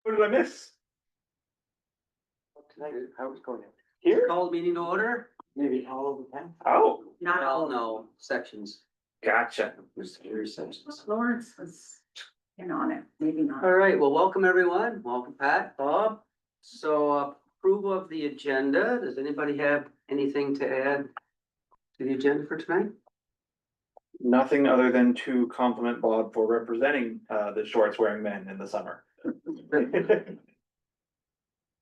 What did I miss? How it's going? Here? Call the meeting to order? Maybe all over town? Oh, Well, no, sections. gotcha. There's three sections. Lawrence was in on it, maybe not. All right, well, welcome everyone. Welcome Pat, Bob. So approval of the agenda. Does anybody have anything to add to the agenda for tonight? Nothing other than to compliment Bob for representing the shorts wearing men in the summer.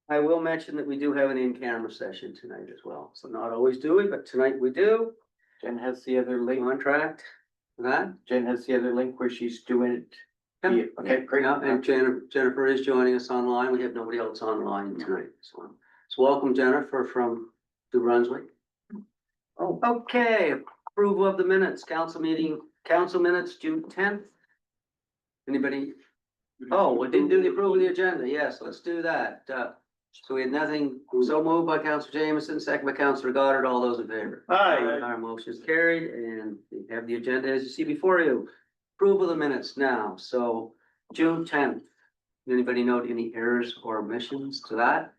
I will mention that we do have an in-camera session tonight as well. So not always do we, but tonight we do. Jen has the other link, Contract for that. Jen has the other link where she's doing it. Yeah. Yeah, okay, great. Yeah, and Jennifer is joining us online. We have nobody else online tonight. So welcome Jennifer from New Brunswick. Oh, Okay, approval of the minutes, council minutes, June 10th. Anybody? Oh, we didn't do the approval of the agenda. Yes, let's do that. So we had nothing, so moved by Councilor Jameson, second by Councilor Goddard. All those in favor? Hi. Our motion is carried, and we have the agenda as you see before you. Approval of the minutes now, so June 10th. Anybody note any errors or omissions to that?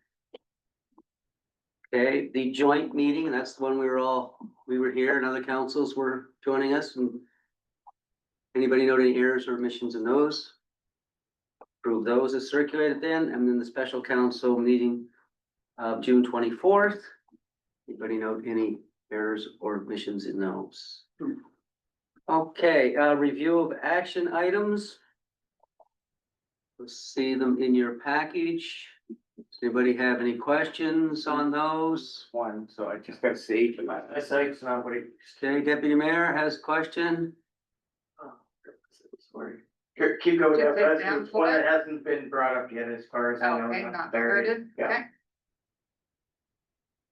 Okay, the joint meeting, that's the one we were here and other councils were joining us, and anybody note any errors or omissions in those? Approve those as circulated then, and then the special council meeting of June 24th. Anybody note any errors or omissions in those? Okay, review of action items. Let's see them in your package. Does anybody have any questions on those? one, so I just gotta see. My eyesight's not what it. Okay, Deputy Mayor has a question. Sorry. Keep going, Just take that's down one that for it. hasn't been brought up yet as far as I know. Okay, not There it is. diverted, Yeah. okay.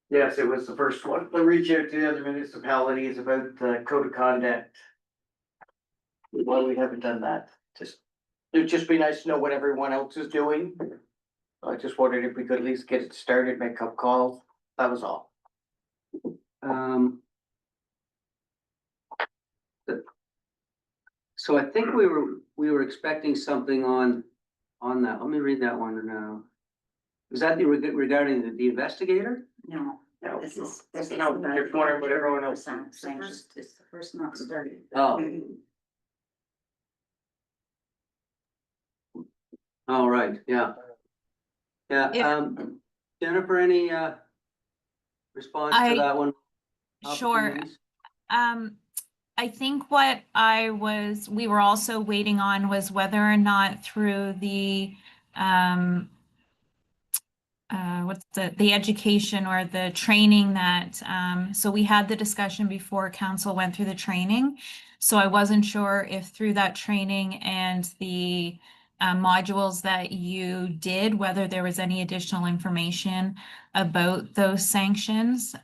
Yes, it was the first one. We'll reach out to the other municipalities about the code of conduct. Well, we haven't done that, it'd just be nice to know what everyone else is doing. I just wondered if we could at least get it started, make up calls, that was all. So I think we were expecting something on that. Let me read that one now. Is that regarding the investigator? No, No, this is. no, just wondering what everyone else. It's the first not started. Oh. All right, yeah. Yeah, If- Jennifer, any response to that one? Sure. Opportunities? I think what we were also waiting on was whether or not through the, the education or the training that, so we had the discussion before council went through the training. So I wasn't sure if through that training and the modules that you did, whether there was any additional information about those sanctions,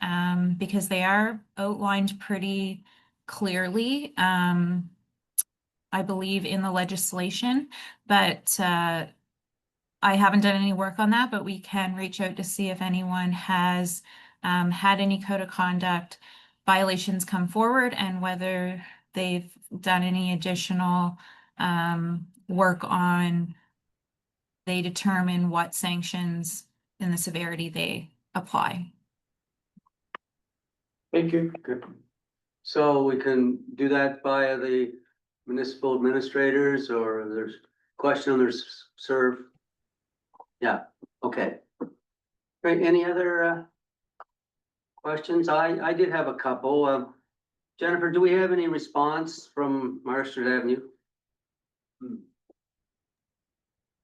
because they are outlined pretty clearly, I believe, in the legislation, but I haven't done any work on that, but we can reach out to see if anyone has had any code of conduct violations come forward and whether they've done any additional work on, they determine what sanctions and the severity they apply. Thank you. Good. So we can do that via the municipal administrators, or there's question on their serve? Yeah, okay. Right, any other questions? I did have a couple. Jennifer, do we have any response from Marsters Avenue?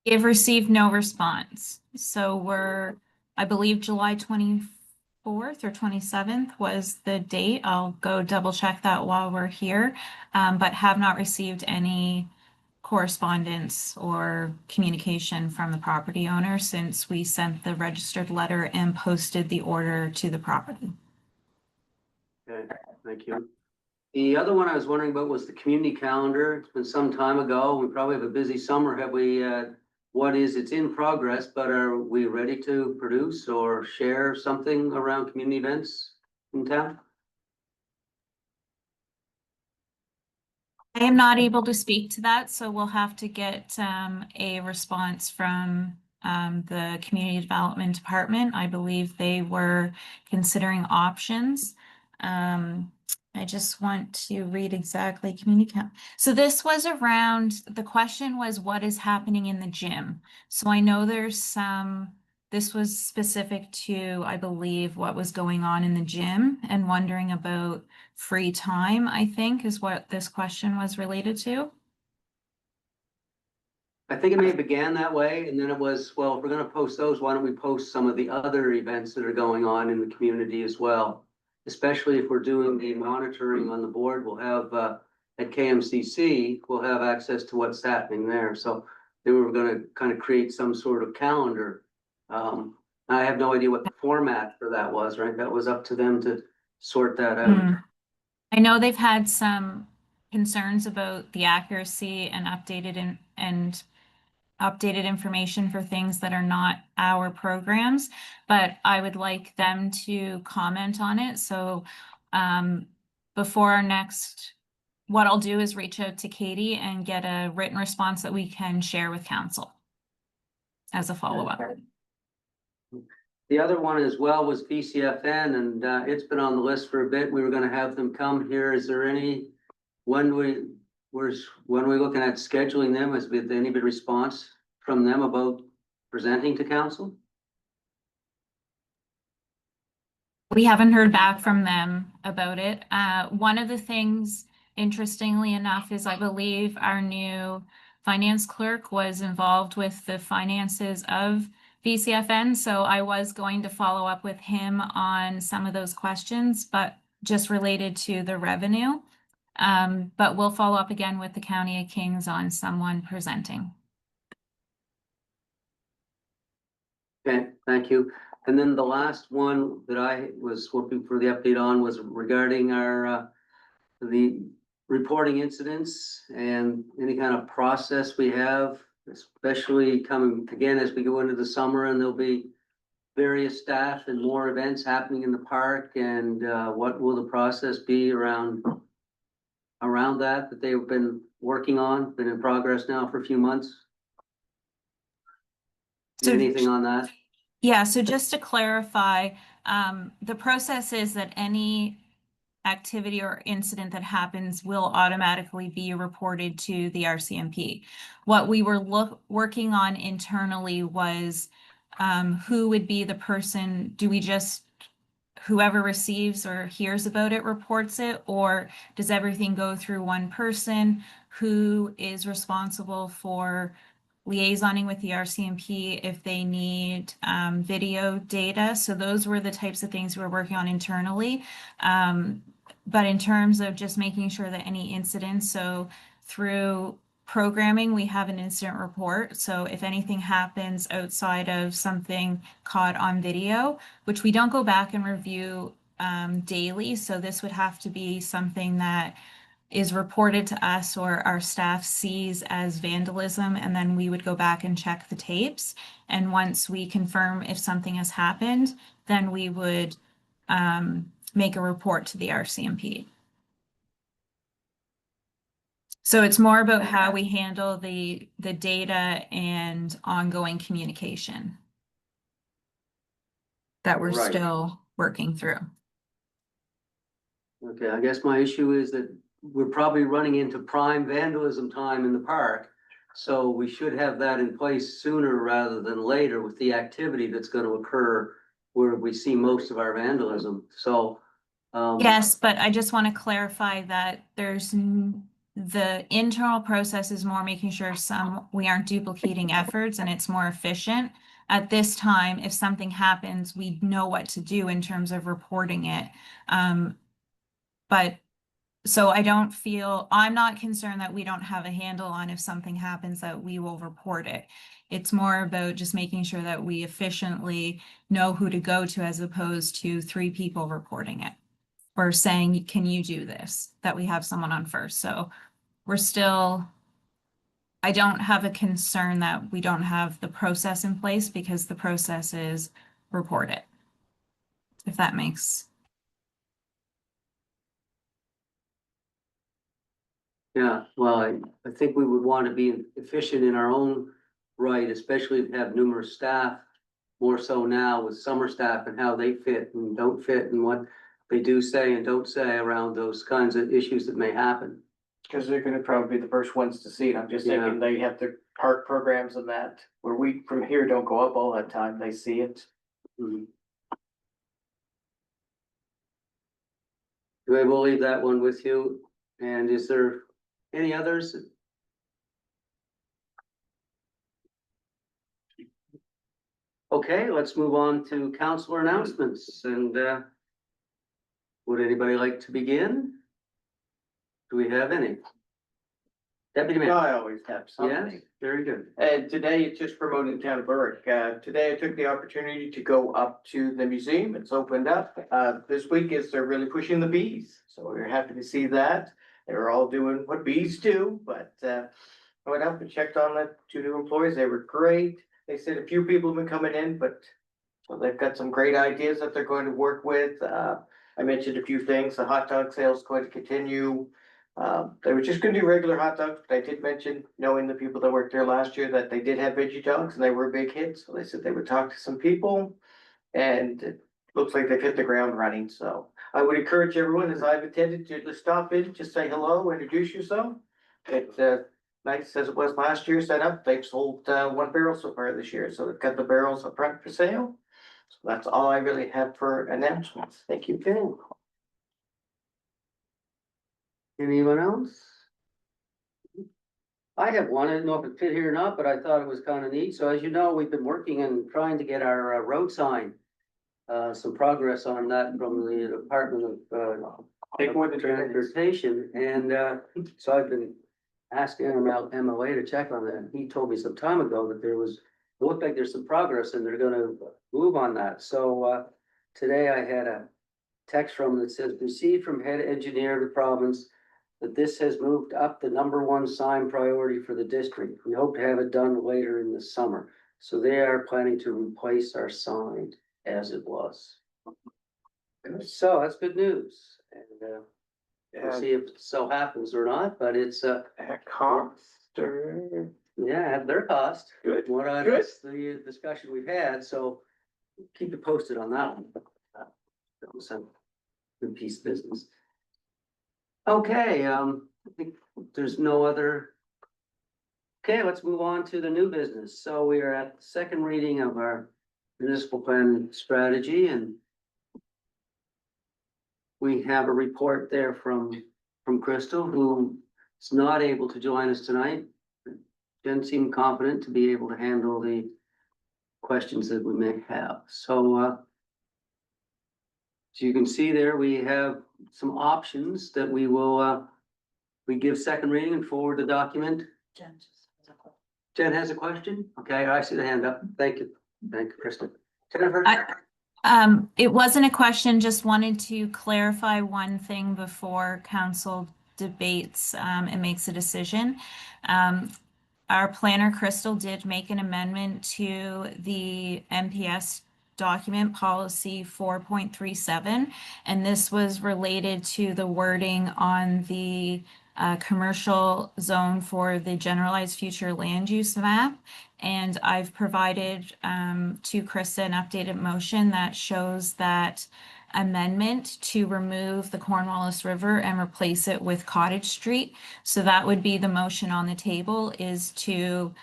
They've received no response. So we're, I believe July 24th or 27th was the date. I'll go double check that while we're here, but have not received any correspondence or communication from the property owner since we sent the registered letter and posted the order to the property. Okay, thank you. The other one I was wondering about was the community calendar. It's been some time ago. We probably have a busy summer. Have we, it's in progress, but are we ready to produce or share something around community events in town? I am not able to speak to that, so we'll have to get a response from the Community Development Department. I believe they were considering options. I just want to read exactly so this was around, the question was, what is happening in the gym? So I know there's this was specific to, I believe, what was going on in the gym and wondering about free time, I think, is what this question was related to. I think it may have began that way, and then it was, well, if we're gonna post those, why don't we post some of the other events that are going on in the community as well? Especially if we're doing the monitoring on the board, we'll have, at KMCC, we'll have access to what's happening there, so they were gonna kind of create some sort of calendar. I have no idea what the format for that was, right? That was up to them to sort that out. I know they've had some concerns about the accuracy and updated information for things that are not our programs, but I would like them to comment on it. So before our next, what I'll do is reach out to Katie and get a written response that we can share with council as a follow-up. The other one as well was BCFN, and it's been on the list for a bit. We were gonna have them come here. Is there any, when we looking at scheduling them? Has been any response from them about presenting to council? We haven't heard back from them about it. One of the things, interestingly enough, is I believe our new finance clerk was involved with the finances of BCFN. So I was going to follow up with him on some of those questions, but just related to the revenue. But we'll follow up again with the County of Kings on someone presenting. Okay, thank you. And then the last one that I was hoping for the update on was regarding our, the reporting incidents and any kind of process we have, especially coming again as we go into the summer, and there'll be various staff and more events happening in the park, and what will the process be around that they've been working on, been in progress now for a few months? So- Anything on that? Yeah, so just to clarify, the process is that any activity or incident that happens will automatically be reported to the RCMP. What we were working on internally was who would be the person, do we just, whoever receives or hears about it reports it, or does everything go through one person? Who is responsible for liaisoning with the RCMP if they need video data? So those were the types of things we were working on internally. But in terms of just making sure that any incidents, so through programming, we have an incident report. So if anything happens outside of something caught on video, which we don't go back and review daily, so this would have to be something that is reported to us or our staff sees as vandalism, and then we would go back and check the tapes. And once we confirm if something has happened, then we would make a report to the RCMP. So it's more about how we handle the data and ongoing communication that we're Right. still working through. Okay, I guess my issue is that we're probably running into prime vandalism time in the park. So we should have that in place sooner rather than later with the activity that's going to occur where we see most of our vandalism. So. Yes, but I just want to clarify that the internal process is more making sure we aren't duplicating efforts and it's more efficient. At this time, if something happens, we know what to do in terms of reporting it. But so I'm not concerned that we don't have a handle on if something happens that we will report it. It's more about just making sure that we efficiently know who to go to as opposed to 3 people reporting it or saying, can you do this? That we have someone on first. So I don't have a concern that we don't have the process in place because the process is report it. If that makes. Yeah, well, I think we would want to be efficient in our own right, especially if you have numerous staff, more so now with summer staff and how they fit and don't fit and what they do say and don't say around those kinds of issues that may happen. Cause they're gonna probably be the first ones to see it. I'm just thinking they have their park programs and that, where we from here don't go up all that time, they see it. Mhm. Okay, we'll leave that one with you. And is there any others? Okay, let's move on to councilor announcements and, would anybody like to begin? Do we have any? Deputy Mayor? I always have Yes, something. very good. And today it's just promoting town of Berwick. Today I took the opportunity to go up to the museum. It's opened up. This week is they're really pushing the bees. So we're happy to see that. They were all doing what bees do, but, I went up and checked on the two new employees. They were great. They said a few people have been coming in, but so they've got some great ideas that they're going to work with. I mentioned a few things. The hot dog sale is going to continue. They were just gonna do regular hot dogs, but I did mention, knowing the people that worked there last year, that they did have veggie dogs and they were a big hit. So they said they would talk to some people. And it looks like they've hit the ground running, so I would encourage everyone, as I've attended, to just stop in, just say hello, introduce yourself. It's nice as it was last year set up. They've sold 1 barrel so far this year, so they've got the barrels up front for sale. So that's all I really have for announcements. Thank you, Phil. Anyone else? I have one. I didn't know if it fit here or not, but I thought it was kind of neat. So as you know, we've been working and trying to get our road sign. Some progress on that from the Department of Take more than 2 minutes. Transportation. And so I've been asking MLA to check on that. And he told me some time ago that it looked like there's some progress and they're gonna move on that. So today I had a text from that says, received from head engineer of the province that this has moved up the #1 sign priority for the district. We hope to have it done later in the summer. So they are planning to replace our sign as it was. So that's good news. And we'll see if it so happens or not, but it's At cost or? yeah, at their cost. Good, What good. that's the discussion we've had, so keep you posted on that one. That was some good piece of business. Okay, I think there's no other. Okay, let's move on to the new business. So we are at the second reading of our municipal plan strategy and we have a report there from Crystal, who is not able to join us tonight. Jen seemed confident to be able to handle the questions that we may have. So you can see there, we have some options that we will, we give second reading and forward the document. Jen has a question? Okay, I see the hand up. Thank you. Thank you, Kristen. Jennifer? It wasn't a question, just wanted to clarify one thing before council debates and makes a decision. Our planner, Crystal, did make an amendment to the MPS document policy 4.37, and this was related to the wording on the commercial zone for the generalized future land use map. And I've provided to Krista an updated motion that shows that amendment to remove the Cornwallis River and replace it with Cottage Street. So that would be the motion on the table, is to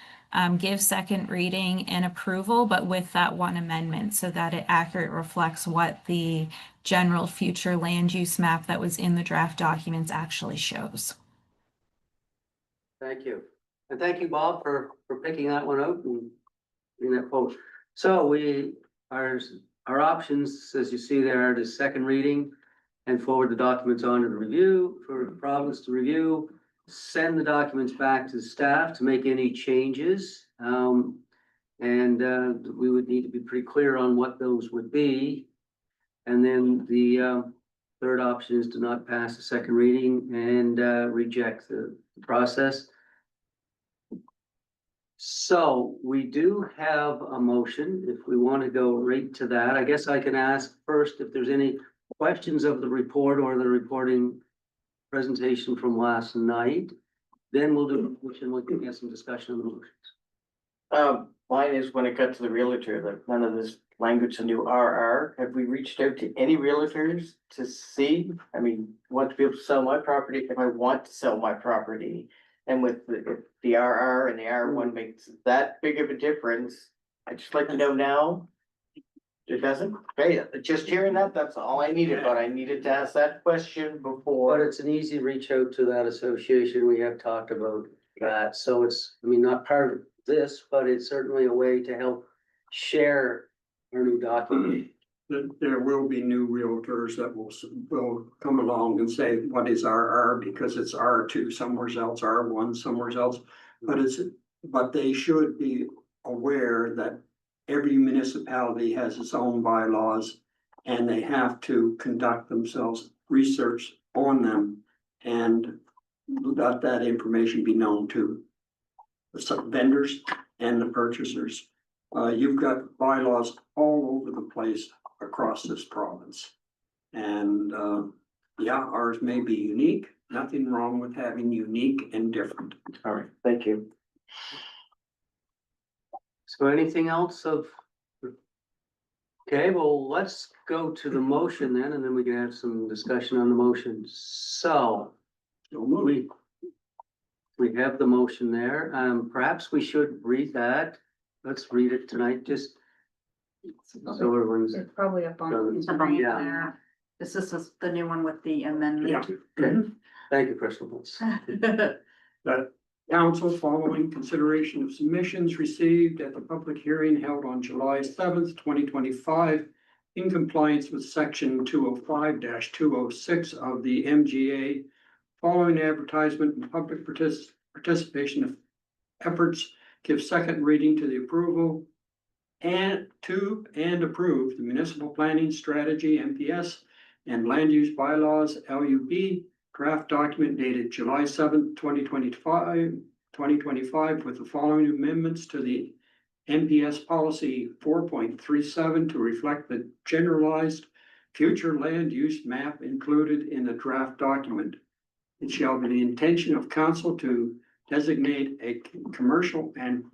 give second reading and approval, but with that one amendment so that it accurately reflects what the general future land use map that was in the draft documents actually shows. Thank you. And thank you, Bob, for picking that one out and in that post. So our options, as you see there, are the second reading and forward the documents on to the review for the province to review, send the documents back to the staff to make any changes. And we would need to be pretty clear on what those would be. And then the third option is to not pass the second reading and reject the process. So we do have a motion, if we want to go right to that. I guess I can ask first if there's any questions of the report or the reporting presentation from last night. Then we'll do a motion, we can get some discussion on the motions. Mine is when it got to the realtor, that none of this language, a new RR, have we reached out to any realtors to see? I mean, want to be able to sell my property if I want to sell my property. And with if the RR and the R1 makes that big of a difference, I'd just like to know now. It doesn't, okay, just hearing that, that's all I needed, but I needed to ask that question But before. it's an easy reach out to that association. We have talked about that. So it's, I mean, not part of this, but it's certainly a way to help share our new document. There will be new realtors that will come along and say, what is RR? Because it's R2 somewhere else, R1 somewhere else. But they should be aware that every municipality has its own bylaws. And they have to conduct themselves research on them and let that information be known to the vendors and the purchasers. You've got bylaws all over the place across this province. And, yeah, ours may be unique, nothing wrong with having unique and different. All right, thank you. So anything else of? Okay, well, let's go to the motion then, and then we can have some discussion on the motion. So So moving. we have the motion there. Perhaps we should read that. Let's read it tonight, just so everyone's. It's probably up on Done. the screen Yeah. there. This is the new one with the amendment. Okay, thank you, Crystal. That council, following consideration of submissions received at the public hearing held on July 7th, 2025, in compliance with section 205-206 of the MGA, following advertisement and public participation of efforts, give second reading to the approval and approve the municipal planning strategy, MPS, and land use bylaws, LUB, draft document dated July 7th, 2025, with the following amendments to the NPS policy 4.37 to reflect the generalized future land use map included in the draft document. It shall be the intention of council to designate a commercial and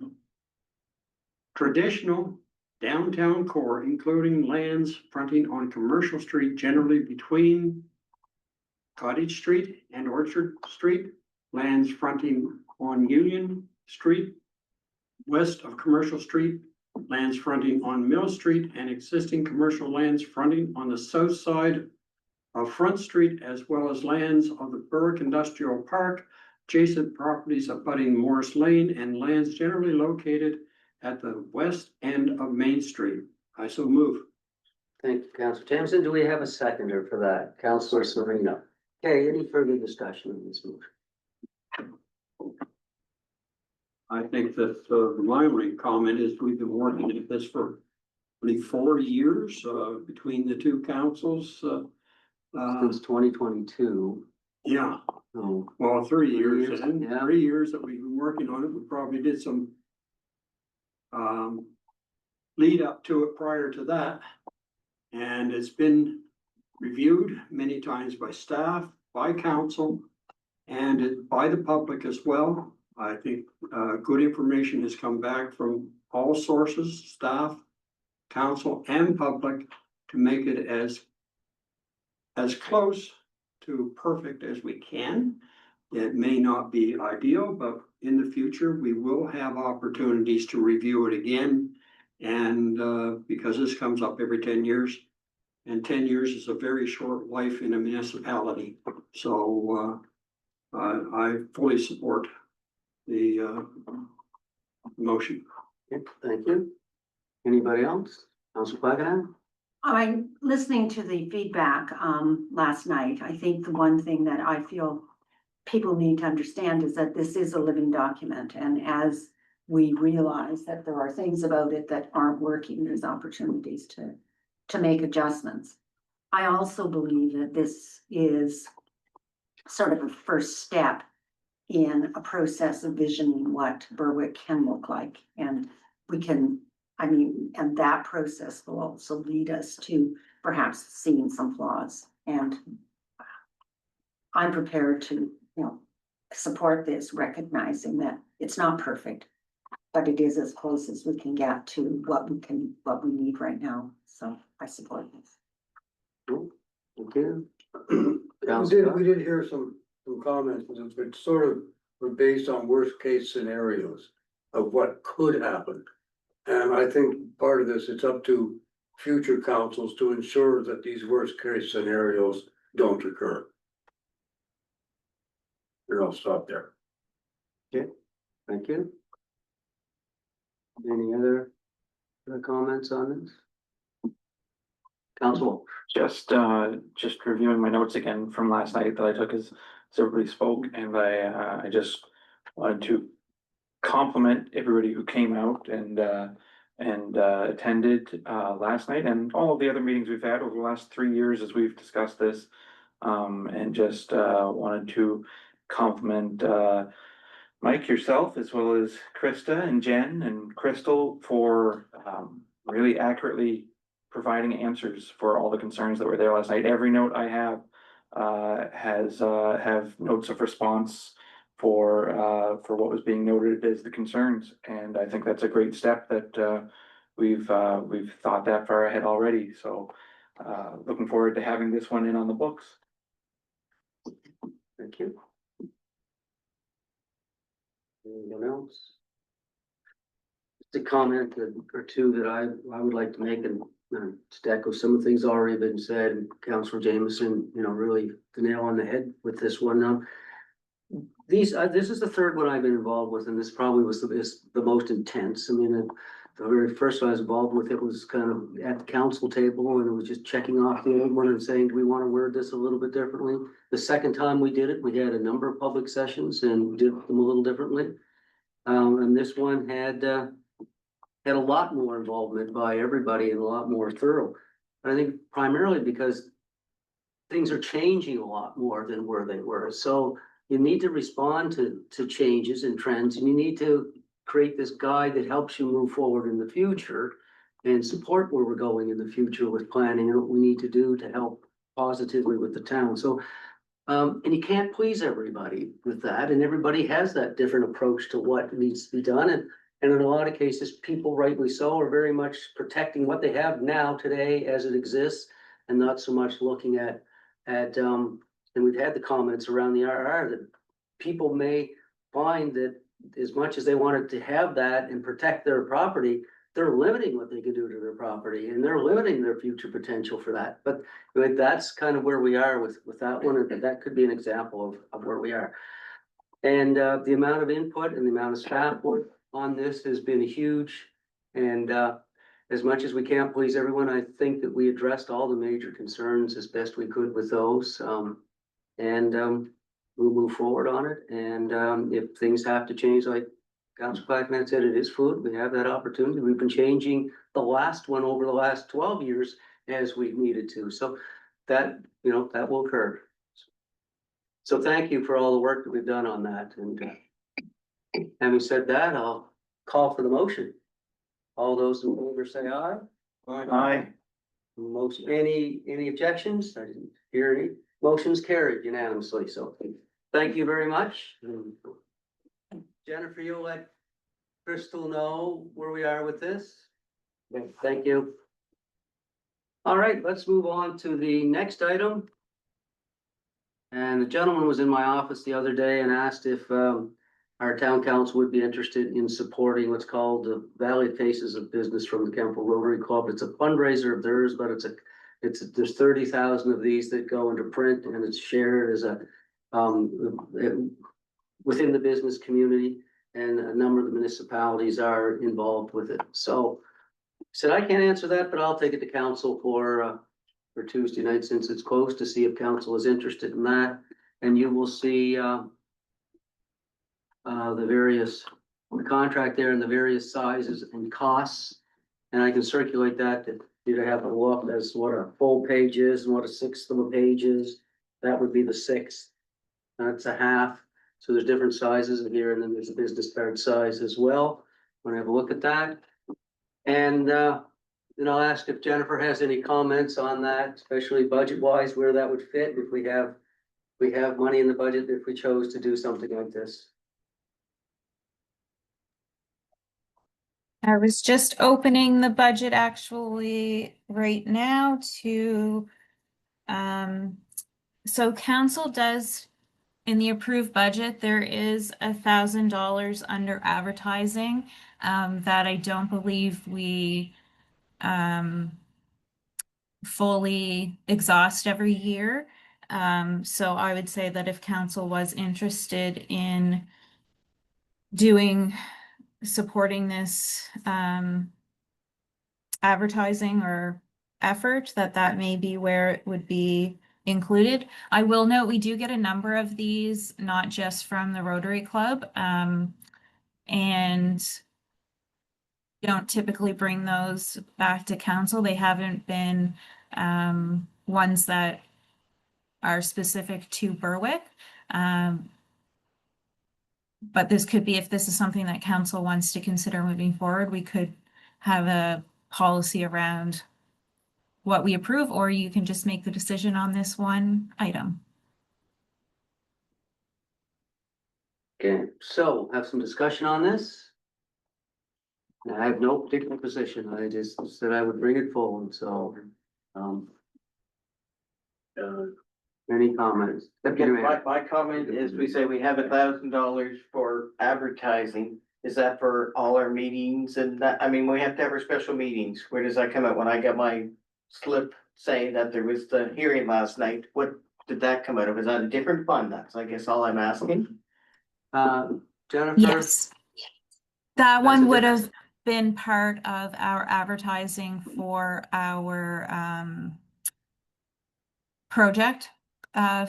traditional downtown core, including lands fronting on Commercial Street, generally between Cottage Street and Orchard Street, lands fronting on Union Street, west of Commercial Street, lands fronting on Mill Street, and existing commercial lands fronting on the south side of Front Street, as well as lands of the Berwick Industrial Park, adjacent properties abutting Morris Lane, and lands generally located at the west end of Main Street. I so move. Thank you, Councilor Jameson. Do we have a seconder for that? Councilor Serena. Okay, any further discussion on this motion? I think that my only comment is we've been working at this for really 4 years between the two councils. Since 2022. Yeah, Oh, well, 3 years, years, and yeah. 3 years that we've been working on it. We probably did some lead up to it prior to that. And it's been reviewed many times by staff, by council, and by the public as well. I think good information has come back from all sources, staff, council, and public, to make it as close to perfect as we can. It may not be ideal, but in the future, we will have opportunities to review it again. And because this comes up every 10 years, and 10 years is a very short life in a municipality. So I fully support the motion. okay, thank you. Anybody else? Councilor Blackadam? I'm listening to the feedback last night. I think the one thing that I feel people need to understand is that this is a living document, and as we realize that there are things about it that aren't working, there's opportunities to make adjustments. I also believe that this is sort of a first step in a process of visioning what Berwick can look like, and we can, and that process will also lead us to perhaps seeing some flaws. And I'm prepared to, support this, recognizing that it's not perfect. but it is as close as we can get to what we need right now, so I support this. Thank you. We did hear some comments, but sort of were based on worst case scenarios of what could happen. And I think part of this, it's up to future councils to ensure that these worst case scenarios don't occur. And I'll stop there. Thank you. Any other comments on this? Council, Just reviewing my notes again from last night that I took as everybody spoke, and I just wanted to compliment everybody who came out and attended last night and all of the other meetings we've had over the last 3 years as we've discussed this. And just wanted to compliment Mike, yourself, as well as Krista and Jen and Crystal for really accurately providing answers for all the concerns that were there last night. Every note I have have notes of response for what was being noted as the concerns, and I think that's a great step that we've thought that far ahead already. So looking forward to having this one in on the books. thank you. Anyone else? Just a comment or two that I would like to make, and to echo some of the things already been said, and Councillor Jameson, really the nail on the head with this one. This is the third one I've been involved with, and this probably is the most intense. I mean, the very first one I was involved with, it was kind of at the council table, and it was just checking off the old one and saying, do we want to word this a little bit differently? The second time we did it, we had a number of public sessions and did them a little differently. And this one had a lot more involvement by everybody and a lot more thorough. And I think primarily because things are changing a lot more than where they were. So you need to respond to changes and trends, and you need to create this guide that helps you move forward in the future and support where we're going in the future with planning and what we need to do to help positively with the town. So, and you can't please everybody with that, and everybody has that different approach to what needs to be done. And in a lot of cases, people rightly so are very much protecting what they have now today as it exists, and not so much looking at and we've had the comments around the RR that people may find that as much as they wanted to have that and protect their property, they're limiting what they can do to their property, and they're limiting their future potential for that. But that's kind of where we are with that one, and that could be an example of where we are. And the amount of input and the amount of staff work on this has been huge. And as much as we can't please everyone, I think that we addressed all the major concerns as best we could with those. We'll move forward on it. And if things have to change, like Councilor Blackman said, it is fluid. We have that opportunity. We've been changing the last one over the last 12 years as we've needed to. So that, that will occur. So thank you for all the work that we've done on that. And having said that, I'll call for the motion. All those in favor say aye. Aye. Motion, any objections? I didn't hear any. Motion's carried unanimously, so thank you very much. Jennifer, you'll let Crystal know where we are with this? Okay, thank you. All right, let's move on to the next item. And the gentleman was in my office the other day and asked if our town council would be interested in supporting what's called the Valley Faces of Business from the Kemper Rotary Club. It's a fundraiser of theirs, but there's 30,000 of these that go into print, and it's shared as within the business community, and a number of the municipalities are involved with it. So I said, I can't answer that, but I'll take it to council for Tuesday night, since it's close, to see if council is interested in that. And you will see the contract there and the various sizes and costs. And I can circulate that to you to have a look as what a full page is and what a sixth of a page is. That would be the sixth. That's a half. So there's different sizes in here, and then there's a business card size as well. Want to have a look at that. And then I'll ask if Jennifer has any comments on that, especially budget wise, where that would fit if we have money in the budget if we chose to do something like this. I was just opening the budget actually right now to, so council does, in the approved budget, there is $1,000 under advertising, that I don't believe we, fully exhaust every year. So I would say that if council was interested in supporting this, advertising or effort, that may be where it would be included. I will note, we do get a number of these, not just from the Rotary Club, and don't typically bring those back to council. They haven't been, ones that are specific to Berwick. But this could be, if this is something that council wants to consider moving forward, we could have a policy around what we approve, or you can just make the decision on this one item. Okay, so have some discussion on this. I have no particular position, I just said I would bring it forward, so, any comments? Deputy Mayor. My comment is, we say we have $1,000 for advertising. Is that for all our meetings and that, I mean, we have to have our special meetings. Where does that come out? When I got my slip saying that there was the hearing last night, what did that come out of? Is that a different fund? That's, I guess, all I'm asking. Jennifer? Yes. That That's one a would different- have been part of our advertising for our project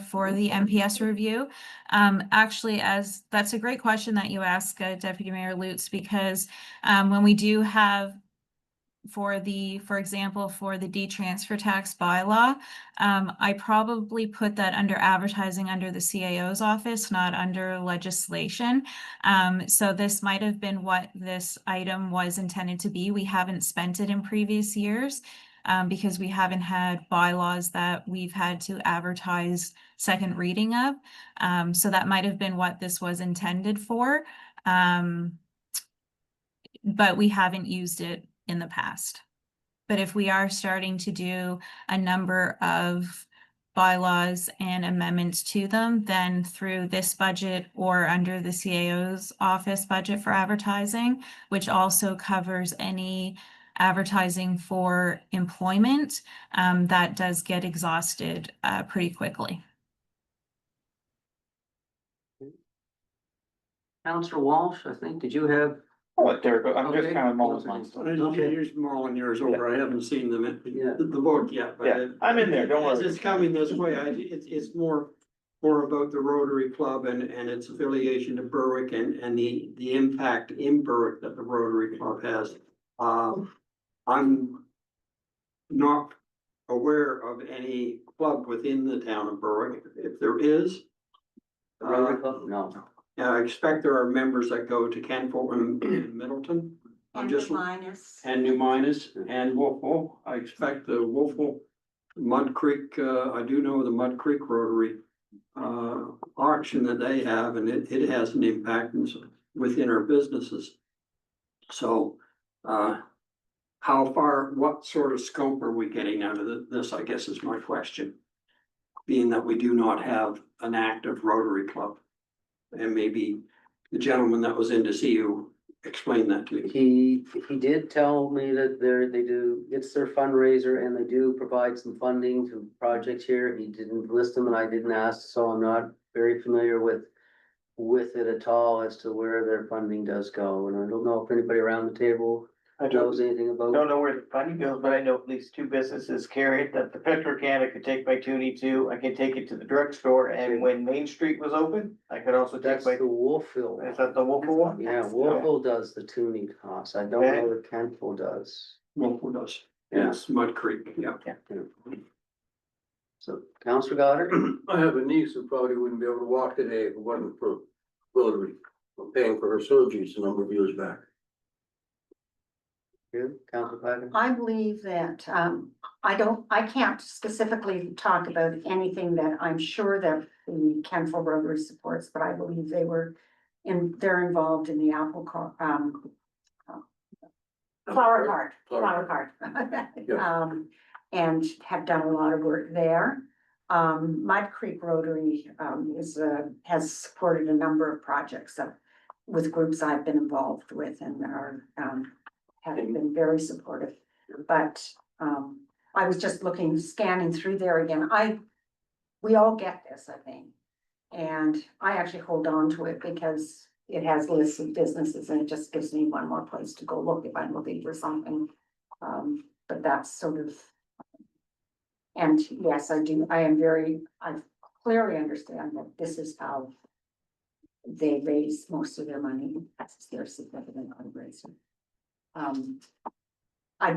for the MPS review. Actually, that's a great question that you ask, Deputy Mayor Lutz, because when we do have for example, for the D-transfer tax bylaw, I probably put that under advertising under the CAO's office, not under legislation. So this might have been what this item was intended to be. We haven't spent it in previous years because we haven't had bylaws that we've had to advertise second reading of. So that might have been what this was intended for. But we haven't used it in the past. But if we are starting to do a number of bylaws and amendments to them, then through this budget or under the CAO's office budget for advertising, which also covers any advertising for employment, that does get exhausted pretty quickly. Councillor Walsh, I think, did you have? Oh, Derek, I'm just Okay. kind of mulling mine. You're mulling yours over, I haven't seen Yeah. the book yet, but. Yeah, I'm in there, don't worry. As it's coming this way, it's more about the Rotary Club and its affiliation to Berwick and the impact in Berwick that the Rotary Club has. I'm not aware of any club within the town of Berwick. If there is, Rotary Club? No. I expect there are members that go to Canfor and Middleton. And Just minus. and New Minas and Wolfville. I expect the Wolfville, Mud Creek, I do know the Mud Creek Rotary auction that they have, and it has an impact within our businesses. So, what sort of scope are we getting out of this, I guess is my question. Being that we do not have an active Rotary Club. And maybe the gentleman that was in to see you explain that to me. He did tell me that it's their fundraiser and they do provide some funding to projects here. He didn't list them and I didn't ask, so I'm not very familiar with it at all as to where their funding does go. And I don't know if anybody around the table I knows anything about. don't know where the funding goes, but I know at least two businesses carry it, that the petro can, I could take my Toonie to, I can take it to the drugstore, and when Main Street was open, I could also take That's my, the Wolfville. is that the Wolfville one? Yeah, Wolfville does the tuning costs. I don't know if Canfield does. Wolfville does. Yeah. Yes, Mud Creek, yeah. So, Councillor Goddard? I have a niece who probably wouldn't be able to walk today if it wasn't for Rotary, paying for her surgeries a number of years back. You, Councillor Pagan? I believe that, I can't specifically talk about anything that I'm sure that the Canfield Rotary supports, but I believe they're involved in the Flower Cart, Flower Flower Cart. Yeah. And have done a lot of work there. Mud Creek Rotary, has supported a number of projects that with groups I've been involved with and are, have been very supportive. But, I was just scanning through there again. We all get this, I think. And I actually hold on to it because it has lists of businesses and it just gives me one more place to go look if I'm looking for something. But that's sort of. And yes, I clearly understand that this is how they raise most of their money. That's their significant fundraiser. I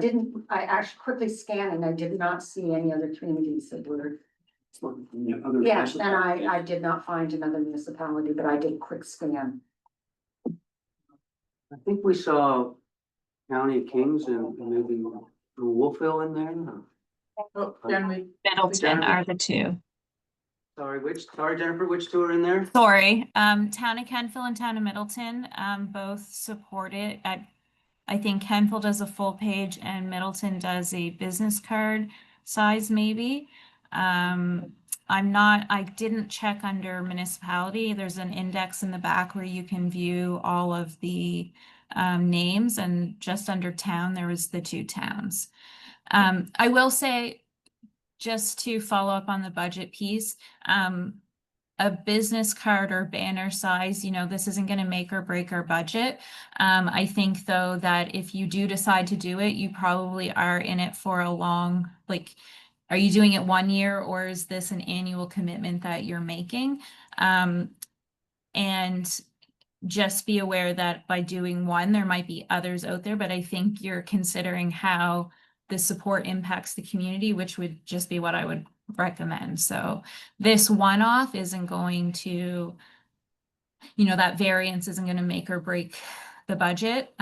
actually quickly scanned and I did not see any other communities that were. Yes, and I did not find another municipality, but I did quick scan. I think we saw County of Kings and maybe Wolfville in there. Oh, can we? Middleton are the two. Sorry, Jennifer, which two are in there? Sorry, Town of Kentville and Town of Middleton, both support it. I think Kentville does a full page and Middleton does a business card size maybe. I didn't check under municipality. There's an index in the back where you can view all of the names, and just under town, there was the two towns. I will say, just to follow up on the budget piece, a business card or banner size, this isn't going to make or break our budget. I think though that if you do decide to do it, you probably are in it for a long, are you doing it 1 year or is this an annual commitment that you're making? And just be aware that by doing one, there might be others out there, but I think you're considering how the support impacts the community, which would just be what I would recommend. So this one-off isn't going to, that variance isn't going to make or break the budget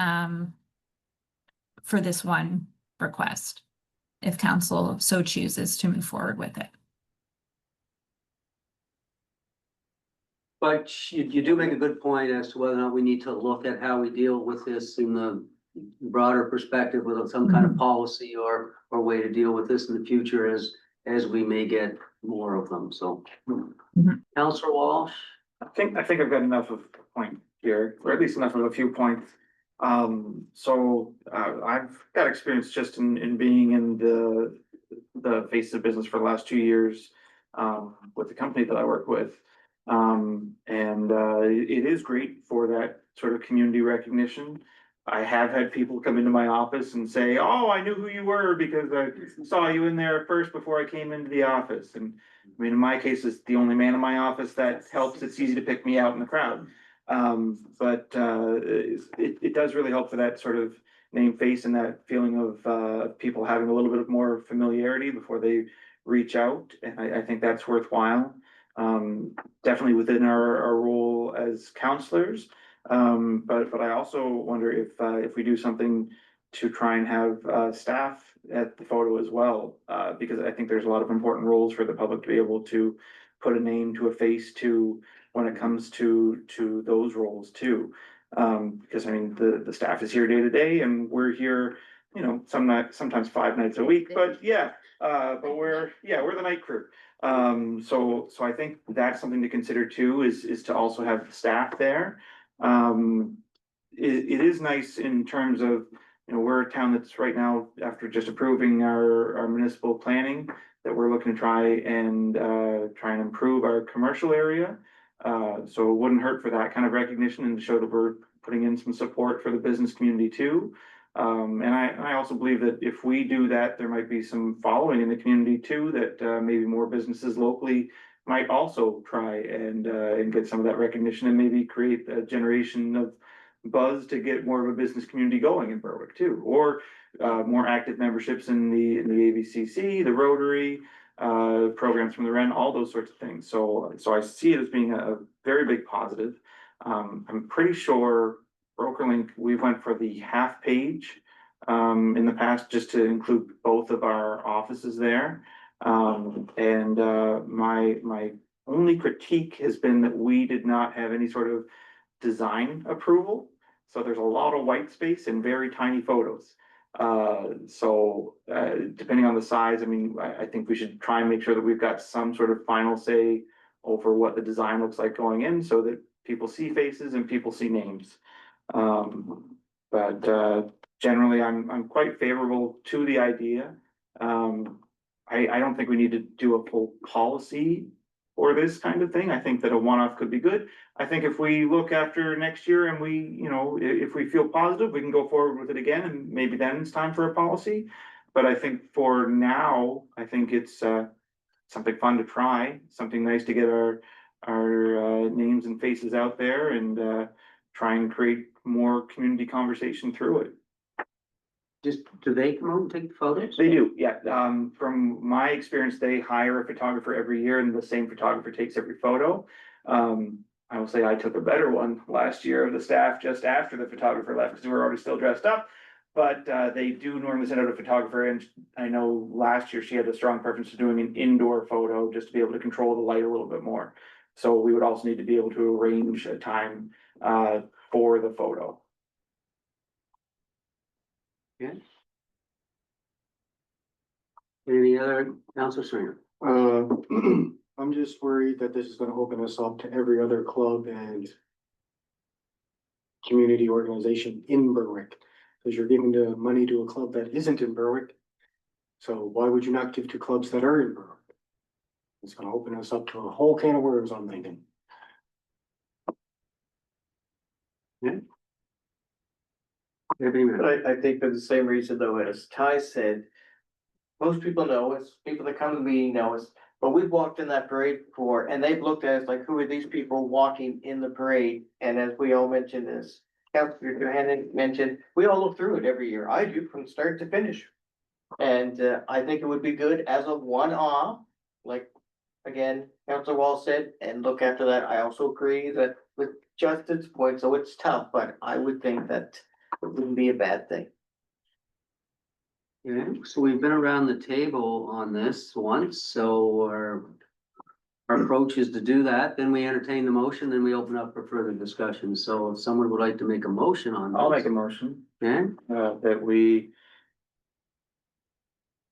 for this one request, if council so chooses to move forward with it. But you do make a good point as to whether or not we need to look at how we deal with this in the broader perspective with some kind of policy or way to deal with this in the future as we may get more of them. So, Councillor Walsh. I think I've got enough of a point here, or at least enough of a few points. I've got experience just in being in the face of business for the last 2 years, with the company that I work with. It is great for that sort of community recognition. I have had people come into my office and say, "Oh, I knew who you were because I saw you in there first before I came into the office." And I mean, in my case, it's the only man in my office that helps. It's easy to pick me out in the crowd. It does really help for that sort of name, face, and that feeling of people having a little bit of more familiarity before they reach out. And I think that's worthwhile. Definitely within our role as counselors. But I also wonder if we do something to try and have staff at the photo as well, because I think there's a lot of important roles for the public to be able to put a name to a face to when it comes to those roles too. Because I mean, the staff is here day to day and we're here, sometimes 5 nights a week, but we're the night crew. So I think that's something to consider too, is to also have staff there. It is nice in terms of, we're a town that's right now, after just approving our municipal planning, that we're looking to try and improve our commercial area. So it wouldn't hurt for that kind of recognition and to show that we're putting in some support for the business community too. And I also believe that if we do that, there might be some following in the community too, that maybe more businesses locally might also try and get some of that recognition and maybe create a generation of buzz to get more of a business community going in Berwick too, or more active memberships in the ABCC, the Rotary, programs from the Wren, all those sorts of things. So I see it as being a very big positive. I'm pretty sure BrokerLink, we went for the half page in the past just to include both of our offices there. My only critique has been that we did not have any sort of design approval. So there's a lot of white space and very tiny photos. Depending on the size, I mean, I think we should try and make sure that we've got some sort of final say over what the design looks like going in, so that people see faces and people see names. Generally, I'm quite favorable to the idea. I don't think we need to do a full policy for this kind of thing. I think that a one-off could be good. I think if we look after next year and we, you know, if we feel positive, we can go forward with it again, and maybe then it's time for a policy. But I think for now, I think it's something fun to try, something nice to get our names and faces out there, and try and create more community conversation through it. Just, do they come out and take the photos? They do, yeah. From my experience, they hire a photographer every year, and the same photographer takes every photo. I will say I took a better one last year of the staff just after the photographer left, because we were already still dressed up. But they do normally send out a photographer, and I know last year she had a strong preference to doing an indoor photo, just to be able to control the light a little bit more. So we would also need to be able to arrange a time for the photo. Yeah. Any other, Councilor Stringer? I'm just worried that this is gonna open us up to every other club and community organization in Berwick, because you're giving the money to a club that isn't in Berwick. So why would you not give to clubs that are in Berwick? It's gonna open us up to a whole can of worms, I'm thinking. Everybody, But I think for the same reason though, as Ty said, most people know us, people that come to the meeting know us, but we've walked in that parade before and they've looked at us like, who are these people walking in the parade? And as we all mentioned, as Councilor Johannan mentioned, we all look through it every year. I do from start to finish. And I think it would be good as a one-off, like, again, Councilor Wall said, and look after that. I also agree that with Justin's point, so it's tough, but I would think that it wouldn't be a bad thing. yeah, so we've been around the table on this once, so our approach is to do that, then we entertain the motion, then we open up for further discussion. So if someone would like to make a motion on this. I'll make a motion Yeah, that we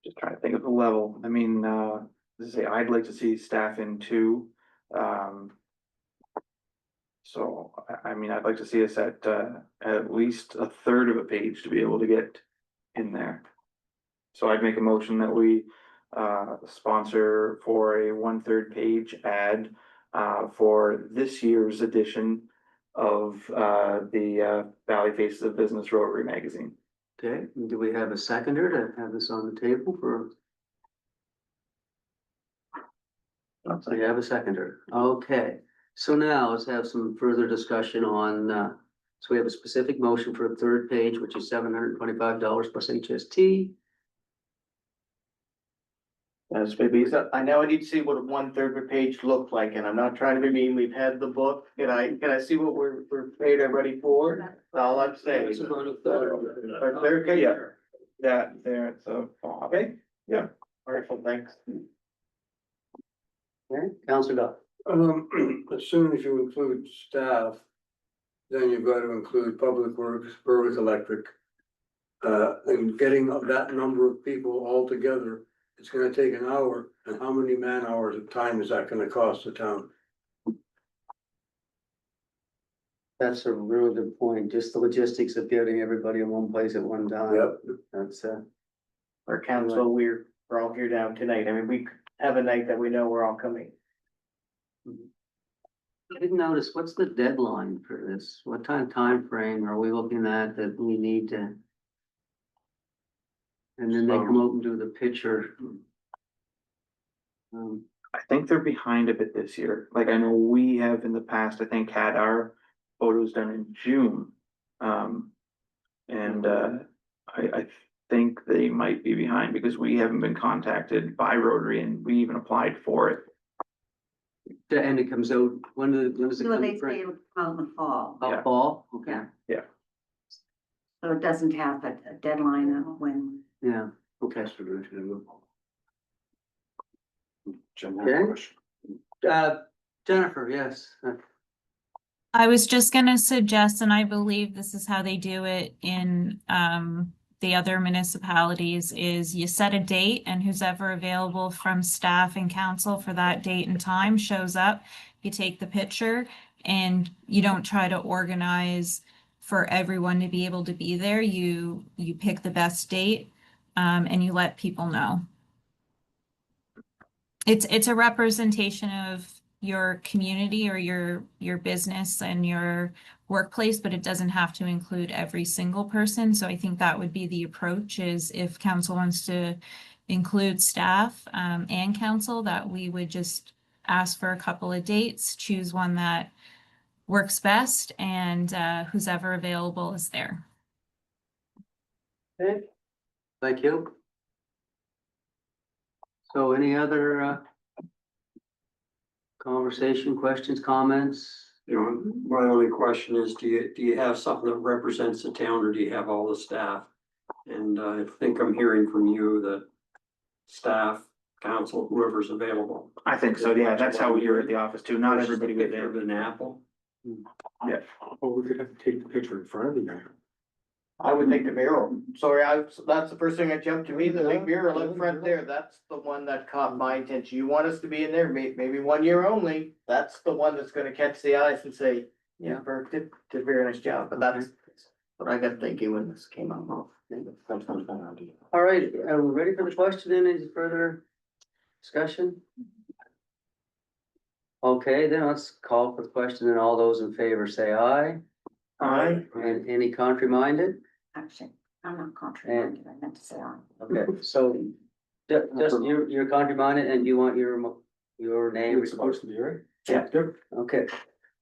just trying to think of the level. I mean, as I say, I'd like to see staff in too. So, I mean, I'd like to see us at least a third of a page to be able to get in there. So I'd make a motion that we sponsor for a 1/3 page ad for this year's edition of the Valley Faces of Business Rotary magazine. okay, and do we have a seconder to have this on the table for? So you have a seconder, okay, so now let's have some further discussion on, so we have a specific motion for a third page, which is $725 plus HST. That's maybe, so I now I need to see what a 1/3 of a page looked like, and I'm not trying to be mean, we've had the book, can I see what we're paid already for? That's all I'm saying. It's about a third. Our third page? Yeah. That there, it's a, Okay, yeah, wonderful, thanks. Okay, Councilor Duff. As soon as you include staff, then you've got to include Public Works, Berwick Electric. And getting that number of people all together, it's gonna take an hour, and how many man hours of time is that gonna cost the town? That's a really good point, just the logistics of getting everybody in one place at one time. Yep. That's Our council, we're all here down tonight, I mean, we have a night that we know we're all coming. I didn't notice, what's the deadline for this? What time frame are we looking at that we need to? And then they come out and do the picture. I think they're behind a bit this year. Like I know we have in the past, I think had our photos done in June. I think they might be behind because we haven't been contacted by Rotary and we even applied for it. And it comes out, when does it Well, come? they say it'll come out in the fall, Oh, fall, okay, so it doesn't have a deadline of when. yeah, okay. General Okay. question. Jennifer, yes. I was just gonna suggest, and I believe this is how they do it in the other municipalities, is you set a date and who's ever available from staff and council for that date and time shows up. You take the picture and you don't try to organize for everyone to be able to be there. You pick the best date and you let people know. It's a representation of your community or your business and your workplace, but it doesn't have to include every single person. So I think that would be the approach, is if council wants to include staff and council, that we would just ask for a couple of dates, choose one that works best, and who's ever available is there. Okay, thank you. So any other conversation, questions, comments? You know, my only question is, do you have something that represents the town, or do you have all the staff? And I think I'm hearing from you that staff, council, whoever's available. I think so, yeah, that's how we do it at the office too, not Versus everybody the was picture there. of an apple. Oh, we could have to take the picture in front of the guy. I would think the mural, sorry, that's the first thing that jumped to me, the big mural in front there, that's the one that caught my attention. You want us to be in there, maybe 1 year only, that's the one that's gonna catch the eyes and say, yeah, Burke did a very nice job, but that's what I got thinking when this came out. All right, are we ready for the question? Any further discussion? Okay, then let's call for the question, and all those in favor say aye. Aye. And any contrary minded? Actually, I'm not contrary, I meant to say aye. Okay, so just you're contrary minded and you want your name. It's supposed to be, right? Yeah. Okay,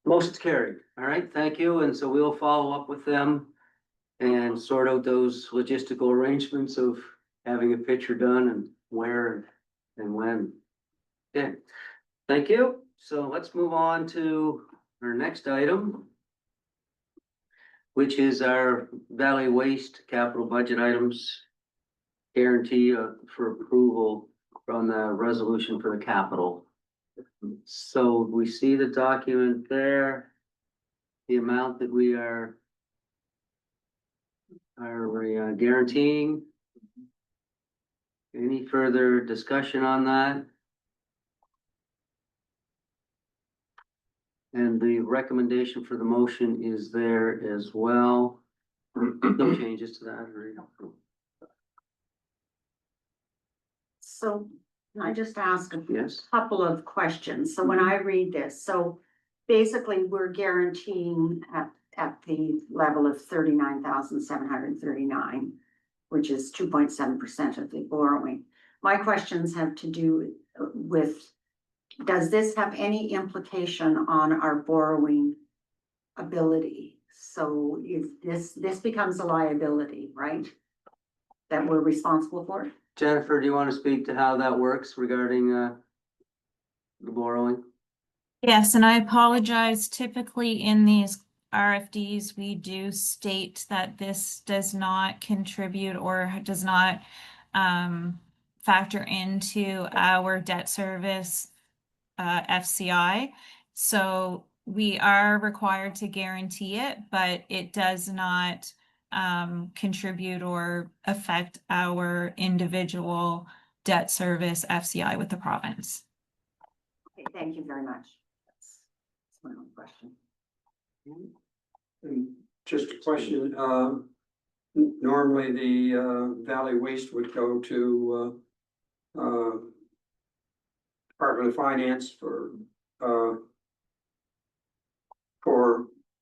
motion's carried. All right, thank you. And so we'll follow up with them and sort out those logistical arrangements of having a picture done and where and when. Okay, thank you. So let's move on to our next item, which is our Valley Waste capital budget items guarantee for approval from the resolution for the capital. So we see the document there, the amount that we are guaranteeing. Any further discussion on that? And the recommendation for the motion is there as well. No changes to that, or? So can I just ask a Yes, couple of questions? So when I read this, so basically we're guaranteeing at the level of 39,739, which is 2.7% of the borrowing. My questions have to do with, does this have any implication on our borrowing ability? So if this becomes a liability, right? That we're responsible for? Jennifer, do you want to speak to how that works regarding the borrowing? Yes, and I apologize. Typically in these RFDs, we do state that this does not contribute or does not factor into our debt service FCI. So we are required to guarantee it, but it does not contribute or affect our individual debt service FCI with the province. Okay, thank you very much. That's my only question. And just a question, normally the Valley Waste would go to Department of Finance for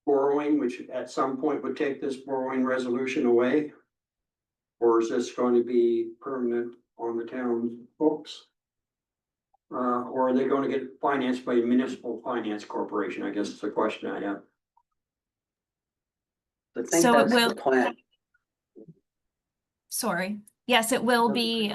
borrowing, which at some point would take this borrowing resolution away? Or is this going to be permanent on the town's books? Or are they going to get financed by a municipal finance corporation? I guess it's a question I have. I think So it that's the will- plan. Sorry. Yes, it will be,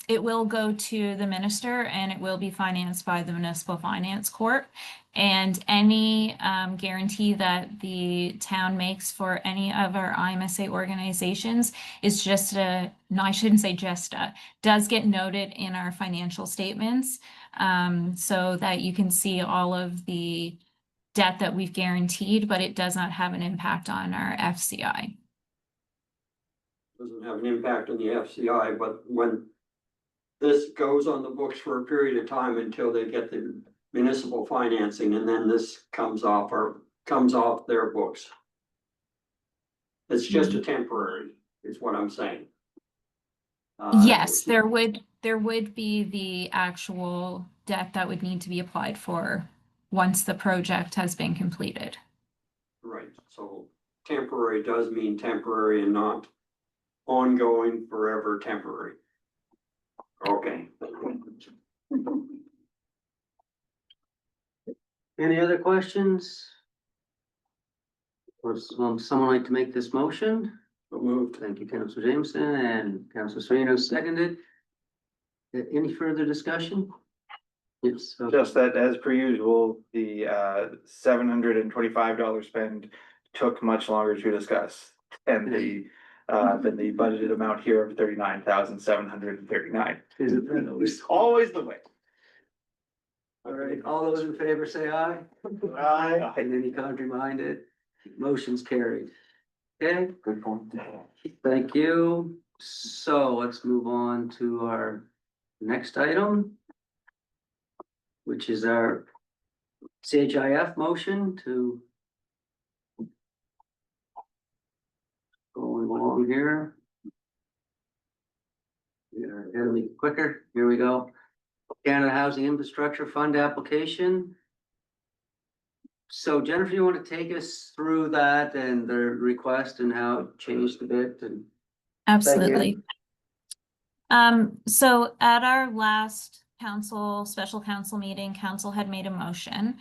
it will go to the minister and it will be financed by the Municipal Finance Court. And any guarantee that the town makes for any of our IMSA organizations is just no, I shouldn't say just does get noted in our financial statements. So that you can see all of the debt that we've guaranteed, but it does not have an impact on our FCI. Doesn't have an impact on the FCI, but when this goes on the books for a period of time until they get the municipal financing, and then this comes off their books. It's just a temporary, is what I'm saying. Yes, there would be the actual debt that would need to be applied for once the project has been completed. Right, so temporary does mean temporary and not ongoing, forever temporary. Okay. Any other questions? Would someone like to make this motion? Moved. Thank you, Councillor Jameson, and Councillor Sereno seconded. Any further discussion? Yes. Just that, as per usual, the $725 spend took much longer to discuss. And than the budgeted amount here of $39,739. Is it Always the way. all right, all those in favor say aye. Aye. And any contrary-minded, motion's carried. Okay, Good point. thank you. So let's move on to our next item, which is our CHIF motion to going along here. Yeah, it'll be quicker. Here we go. Canada Housing Infrastructure Fund application. So Jennifer, you want to take us through that and the request and how it changed a bit and? Absolutely. So at our last special council meeting, council had made a motion,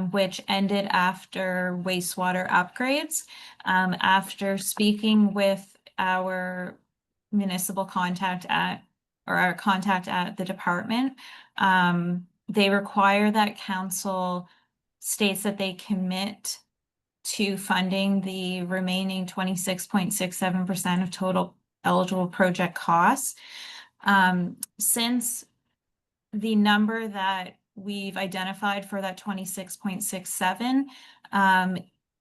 which ended after wastewater upgrades. After speaking with our municipal contact our contact at the department, they require that council states that they commit to funding the remaining 26.67% of total eligible project costs. Since the number that we've identified for that 26.67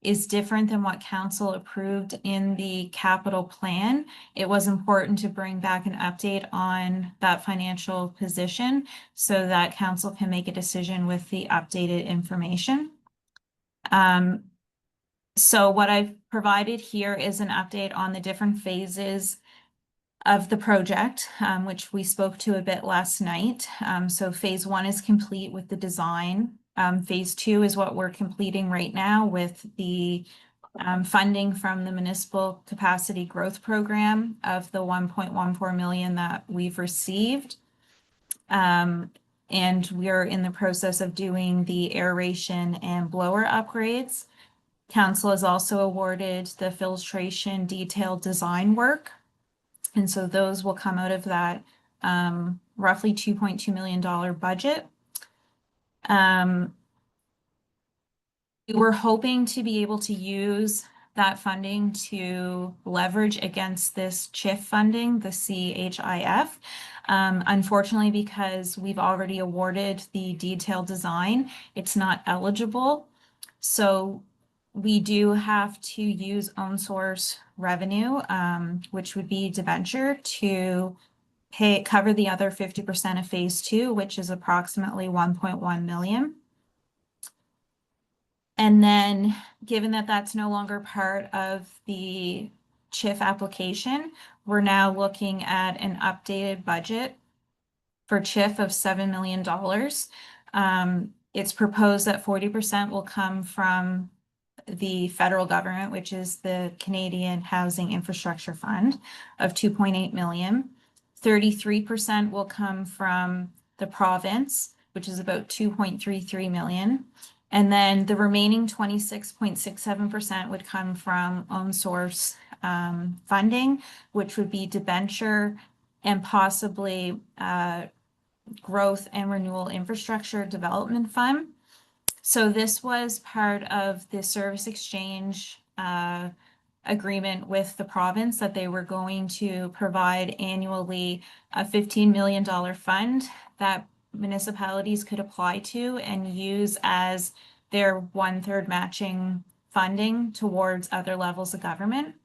is different than what council approved in the capital plan, it was important to bring back an update on that financial position so that council can make a decision with the updated information. So what I've provided here is an update on the different phases of the project, which we spoke to a bit last night. So phase 1 is complete with the design. Phase 2 is what we're completing right now with the funding from the Municipal Capacity Growth Program of the 1.14 million that we've received. And we're in the process of doing the aeration and blower upgrades. Council has also awarded the filtration detailed design work. And so those will come out of that roughly $2.2 million budget. We were hoping to be able to use that funding to leverage against this CHIF funding, the CHIF. Unfortunately, because we've already awarded the detailed design, it's not eligible. So we do have to use own source revenue, which would be debenture, to cover the other 50% of phase 2, which is approximately 1.1 million. And then given that that's no longer part of the CHIF application, we're now looking at an updated budget for CHIF of $7 million. It's proposed that 40% will come from the federal government, which is the Canadian Housing Infrastructure Fund of 2.8 million. 33% will come from the province, which is about 2.33 million. And then the remaining 26.67% would come from own source funding, which would be debenture and possibly growth and renewal infrastructure development fund. So this was part of the service exchange agreement with the province that they were going to provide annually a $15 million fund that municipalities could apply to and use as their 1/3 matching funding towards other levels of government.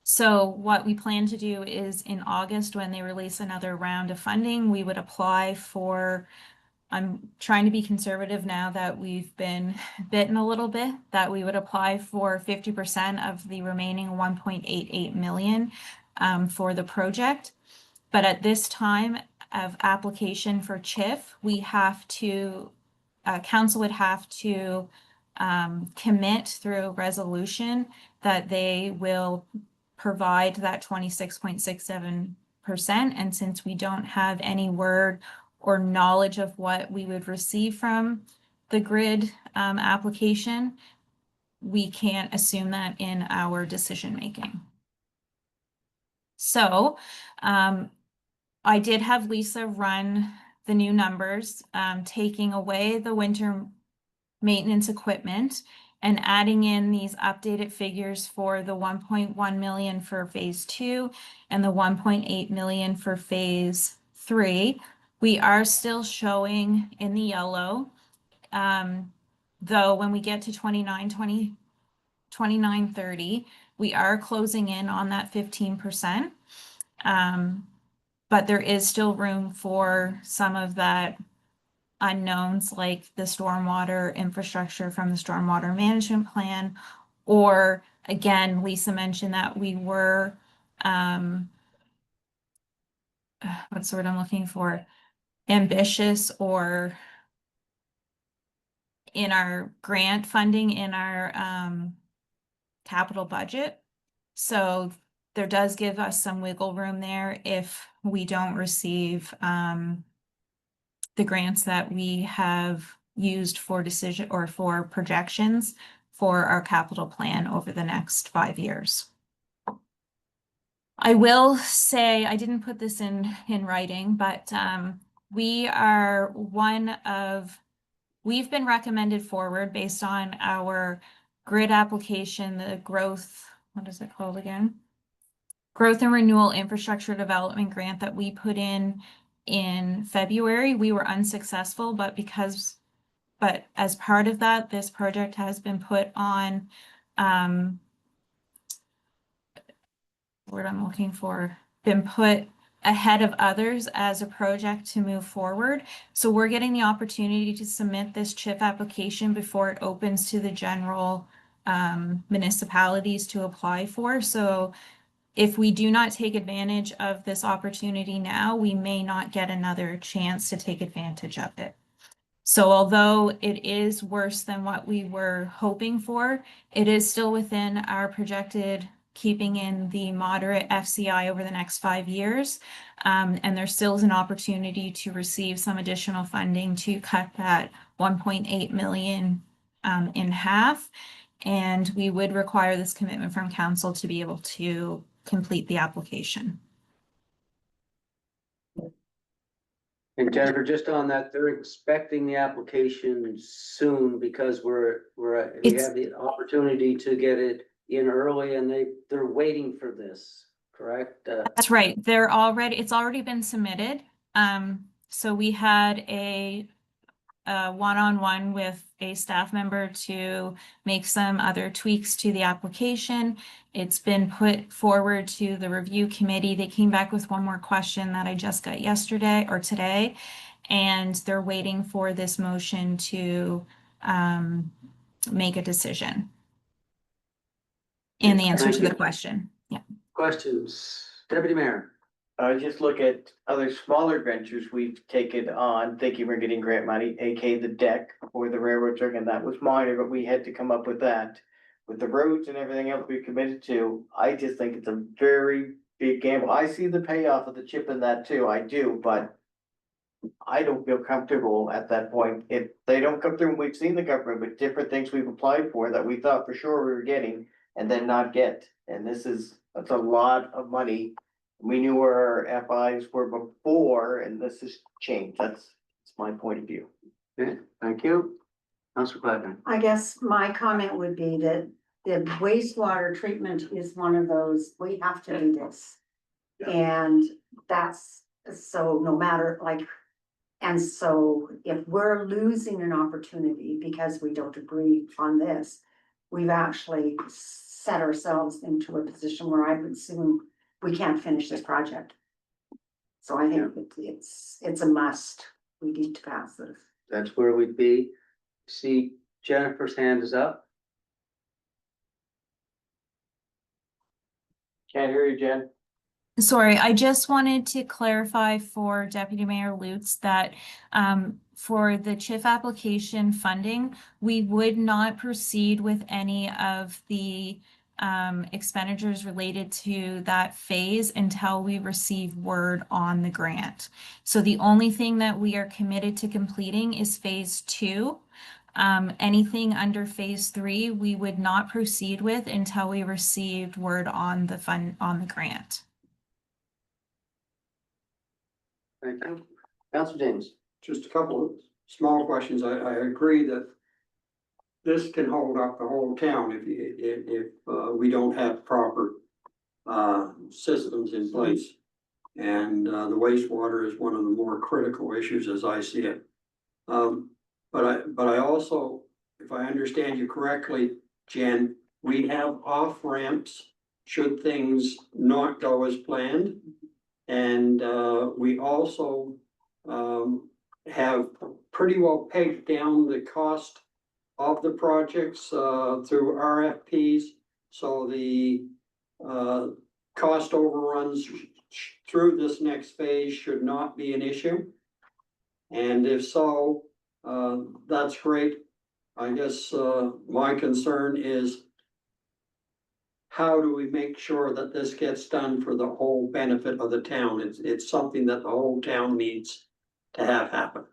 So what we plan to do is in August, when they release another round of funding, we would apply for, I'm trying to be conservative now that we've been bitten a little bit, that we would apply for 50% of the remaining 1.88 million for the project. But at this time of application for CHIF, we have to, council would have to commit through resolution that they will provide that 26.67%. And since we don't have any word or knowledge of what we would receive from the grid application, we can't assume that in our decision making. So I did have Lisa run the new numbers, taking away the winter maintenance equipment and adding in these updated figures for the 1.1 million for phase 2 and the 1.8 million for phase 3. We are still showing in the yellow, though when we get to 29-30, we are closing in on that 15%. But there is still room for some of that unknowns, like the stormwater infrastructure from the stormwater management plan. Or again, Lisa mentioned that we were, what's the word I'm looking for? Ambitious, or in our grant funding in our capital budget. So there does give us some wiggle room there if we don't receive the grants that we have used for decision or for projections for our capital plan over the next 5 years. I will say, I didn't put this in writing, but we've been recommended forward based on our grid application, the growth, what is it called again? Growth and Renewal Infrastructure Development Grant that we put in February. We were unsuccessful, but as part of that, this project has been put on, word I'm looking for, been put ahead of others as a project to move forward. So we're getting the opportunity to submit this CHIF application before it opens to the general municipalities to apply for. So if we do not take advantage of this opportunity now, we may not get another chance to take advantage of it. So although it is worse than what we were hoping for, it is still within our projected keeping in the moderate FCI over the next 5 years. And there still is an opportunity to receive some additional funding to cut that 1.8 million in half. And we would require this commitment from council to be able to complete the application. And Jennifer, just on that, they're expecting the application soon because we have the opportunity to get it in early, and they're waiting for this, correct? That's right. It's already been submitted. So we had a one-on-one with a staff member to make some other tweaks to the application. It's been put forward to the review committee. They came back with one more question that I just got yesterday or today, and they're waiting for this motion to make a decision in the answer to the question. Yeah. Questions, Deputy Mayor? Just look at other smaller ventures we've taken on, thinking we're getting grant money, AK the deck for the railroad track, and that was minor, but we had to come up with that. With the roads and everything else we committed to, I just think it's a very big gamble. I see the payoff of the chip in that too, I do, but I don't feel comfortable at that point. If they don't come through, and we've seen the government with different things we've applied for that we thought for sure we were getting and then not get. And that's a lot of money. We knew where our FIs were before, and this has changed. That's my point of view. Okay, thank you. Councilor Plattner. I guess my comment would be that the wastewater treatment is one of those, we have to do this. Yeah. And that's, so no matter, like, And so if we're losing an opportunity because we don't agree on this, we've actually set ourselves into a position where I would assume we can't finish this project. So I think it's a must. We need to pass this. That's where we'd be. See, Jennifer's hand is up. Can't hear you, Jen. Sorry, I just wanted to clarify for Deputy Mayor Lutz that for the CHIF application funding, we would not proceed with any of the expenditures related to that phase until we receive word on the grant. So the only thing that we are committed to completing is phase 2. Anything under phase 3, we would not proceed with until we received word on the grant. Thank you. Council James. Just a couple of small questions. I agree that this can hold up the whole town if we don't have proper systems in place. And the wastewater is one of the more critical issues as I see it. But I also, if I understand you correctly, Jen, we have off ramps should things not go as planned. And we also have pretty well pegged down the cost of the projects through RFPs. So the cost overruns through this next phase should not be an issue. And if so, that's great. I guess my concern is how do we make sure that this gets done for the whole benefit of the town? It's something that the whole town needs to have happen.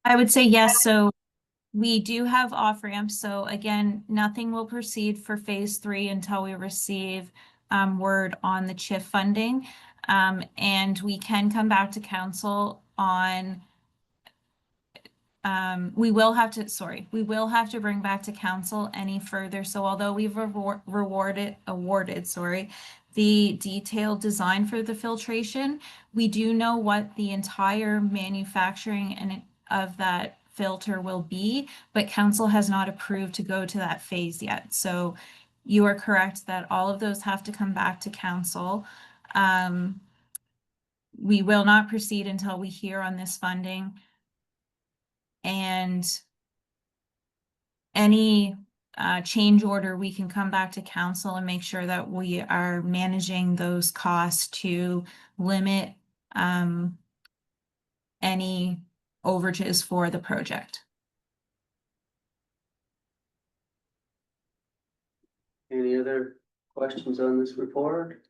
I would say yes. So we do have off ramps. So again, nothing will proceed for phase 3 until we receive word on the CHIF funding. And we can come back to council on we will have to bring back to council any further. So although we've awarded, the detailed design for the filtration, we do know what the entire manufacturing and of that filter will be, but council has not approved to go to that phase yet. So you are correct that all of those have to come back to council. We will not proceed until we hear on this funding. And any change order, we can come back to council and make sure that we are managing those costs to limit any overages for the project. Any other questions on this report?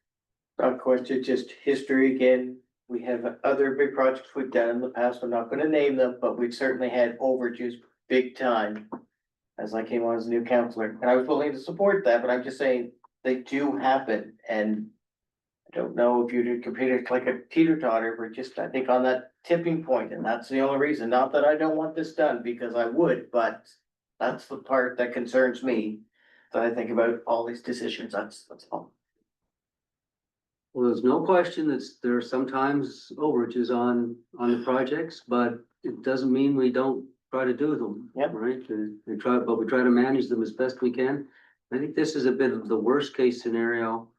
Not question, just history again. We have other big projects we've done in the past. I'm not gonna name them, but we've certainly had overages big time. As I came on as a new counselor, and I was willing to support that, but I'm just saying they do happen, and I don't know if you'd compare it like a teeter-totter, we're just, I think, on that tipping point, and that's the only reason. Not that I don't want this done, because I would, but that's the part that concerns me. That I think about all these decisions, that's all. Well, there's no question that there are sometimes overages on the projects, but it doesn't mean we don't try to do them. Yep. Right, we try to manage them as best we can. I think this is a bit of the worst case scenario,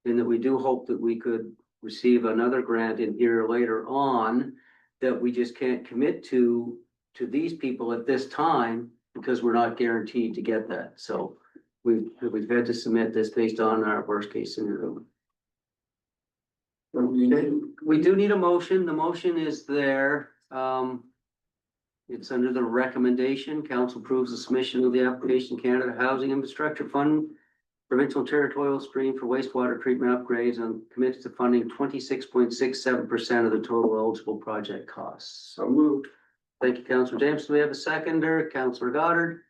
in that we do hope that we could receive another grant in here later on, that we just can't commit to these people at this time, because we're not guaranteed to get that. So we've had to submit this based on our worst case scenario. Okay, we do need a motion. The motion is there. It's under the recommendation. Council approves the submission of the application Canada Housing Infrastructure Fund, provincial and territorial stream for wastewater treatment upgrades, and commits to funding 26.67% of the total eligible project costs. So moved. Thank you, Councillor James. Do we have a seconder? Councillor Goddard.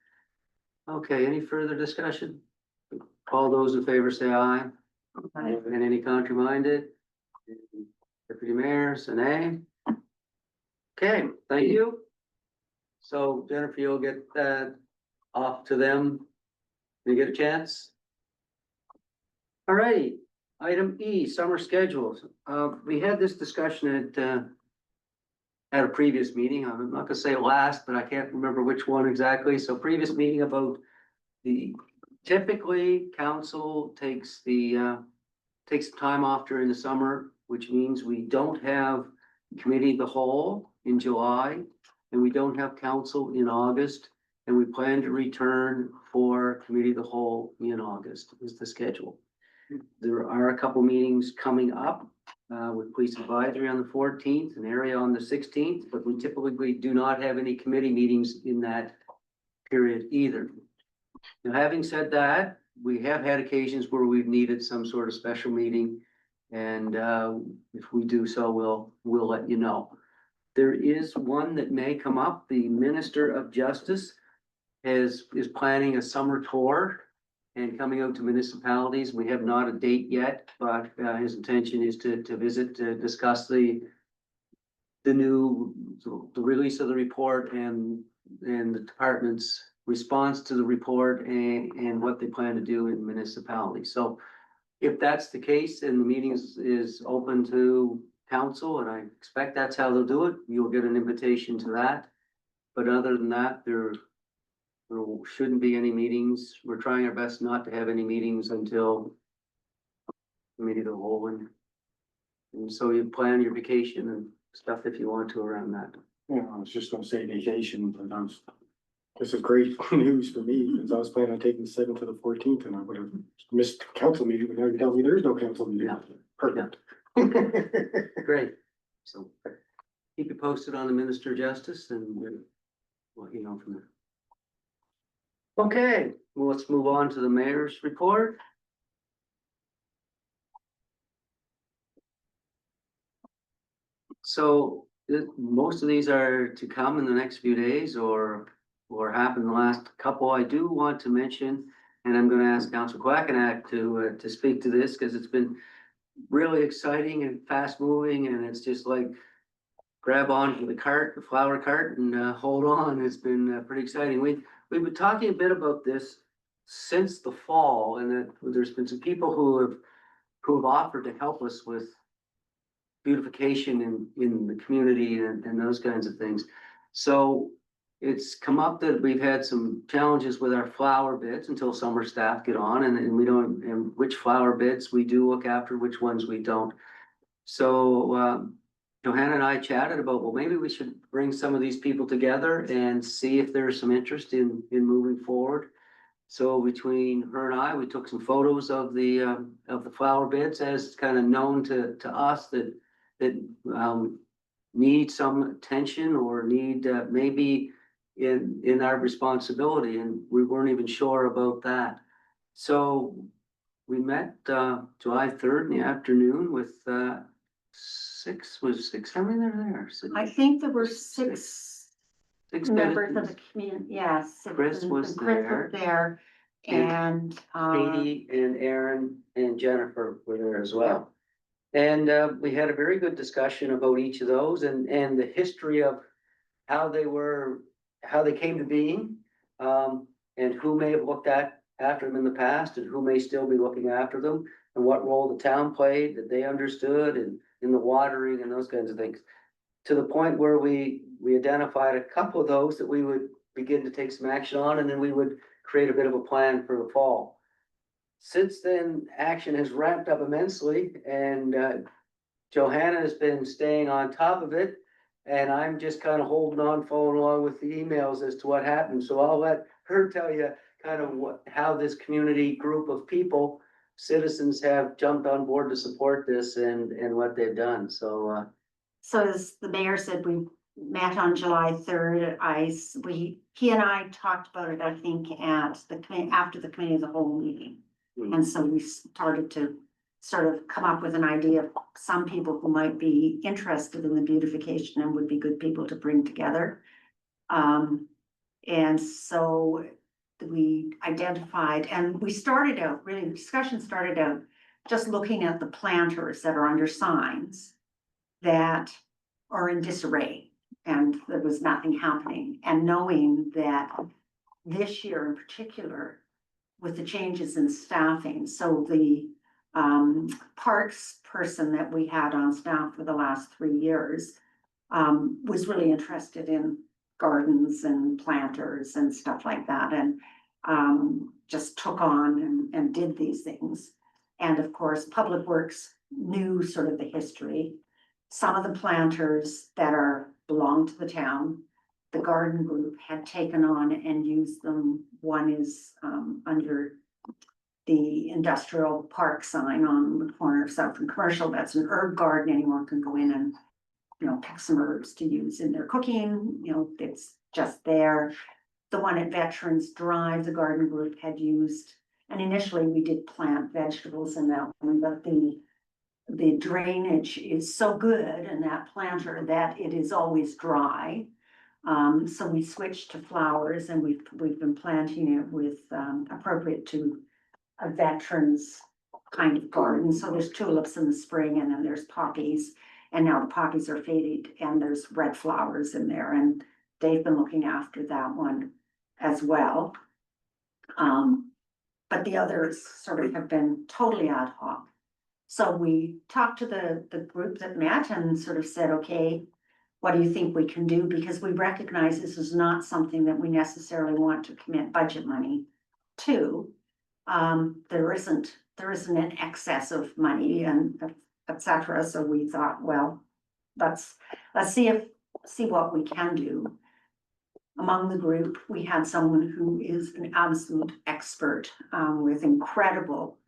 Okay, any further discussion? All those in favor say aye. Aye. And any contrary-minded? Deputy Mayor, say nay. Okay, thank you. So Jennifer, you'll get that off to them when you get a chance. All right, Item E, summer schedules. We had this discussion at a previous meeting. I'm not gonna say last, but I can't remember which one exactly. So previous meeting about typically council takes time off during the summer, which means we don't have committee of the whole in July, and we don't have council in August, and we plan to return for committee of the whole in August is the schedule. There are a couple meetings coming up with police advisory on the 14th and area on the 16th, but we typically do not have any committee meetings in that period either. Now, having said that, we have had occasions where we've needed some sort of special meeting, and if we do so, we'll let you know. There is one that may come up. The Minister of Justice is planning a summer tour and coming out to municipalities. We have not a date yet, but his intention is to visit, to discuss the release of the report and the department's response to the report and what they plan to do in municipalities. So if that's the case and the meeting is open to council, and I expect that's how they'll do it, you'll get an invitation to that. But other than that, there shouldn't be any meetings. We're trying our best not to have any meetings until committee of the whole, and so you plan your vacation and stuff if you want to around that. Yeah, I was just gonna say vacation, but this is great news for me, because I was planning on taking the 7th to the 14th, and I would have missed the council meeting, but now you tell me there is no council meeting. Yeah. Perfect. Great. So keep you posted on the Minister of Justice and we'll let you know from there. Okay, well, let's move on to the mayor's report. So most of these are to come in the next few days or happened in the last couple. I do want to mention, and I'm gonna ask Councilor Quackenack to speak to this, because it's been really exciting and fast moving, and it's just like grab onto the cart, the flower cart, and hold on. It's been pretty exciting. We've been talking a bit about this since the fall, and that there's been some people who have offered to help us with beautification in the community and those kinds of things. So it's come up that we've had some challenges with our flower beds until summer staff get on, and we don't, and which flower beds we do look after, which ones we don't. So Johanna and I chatted about, well, maybe we should bring some of these people together and see if there's some interest in moving forward. So between her and I, we took some photos of the flower beds as kind of known to us that need some attention or need maybe in our responsibility, and we weren't even sure about that. So we met July 3rd in the afternoon with six, how many are there? I think there were six members of citizens. the community, yes. Chris was there, and Katie and Aaron and Jennifer were there as well. And we had a very good discussion about each of those and the history of how they came to being, and who may have looked after them in the past and who may still be looking after them, and what role the town played that they understood, and in the watering and those kinds of things. To the point where we identified a couple of those that we would begin to take some action on, and then we would create a bit of a plan for the fall. Since then, action has ramped up immensely, and Johanna has been staying on top of it, and I'm just kind of holding on, following along with the emails as to what happened. So I'll let her tell you kind of how this community group of people, citizens, have jumped on board to support this and what they've done. So so as the mayor said, we met on July 3rd. He and I talked about it, I think, after the committee of the whole meeting. And so we started to sort of come up with an idea of some people who might be interested in the beautification and would be good people to bring together. And so we identified, and we started out, really, the discussion started out just looking at the planters that are under signs that are in disarray, and there was nothing happening. And knowing that this year in particular, with the changes in staffing, so the parks person that we had on staff for the last 3 years was really interested in gardens and planters and stuff like that, and just took on and did these things. And of course, Public Works knew sort of the history. Some of the planters that belong to the town, the garden group had taken on and used them. One is under the industrial park sign on the corner of South and Commercial. That's an herb garden. Anyone can go in and, pick some herbs to use in their cooking. It's just there. The one at Veterans Drive, the garden group had used, and initially we did plant vegetables in that one, but the drainage is so good in that planter that it is always dry. So we switched to flowers, and we've been planting it with appropriate to a veterans kind of garden. So there's tulips in the spring, and then there's poppies, and now the poppies are faded, and there's red flowers in there, and they've been looking after that one as well. But the others sort of have been totally ad hoc. So we talked to the group that met and sort of said, okay, what do you think we can do? Because we recognize this is not something that we necessarily want to commit budget money to. There isn't an excess of money and et cetera. So we thought, well, let's see what we can do. Among the group, we had someone who is an absolute expert with incredible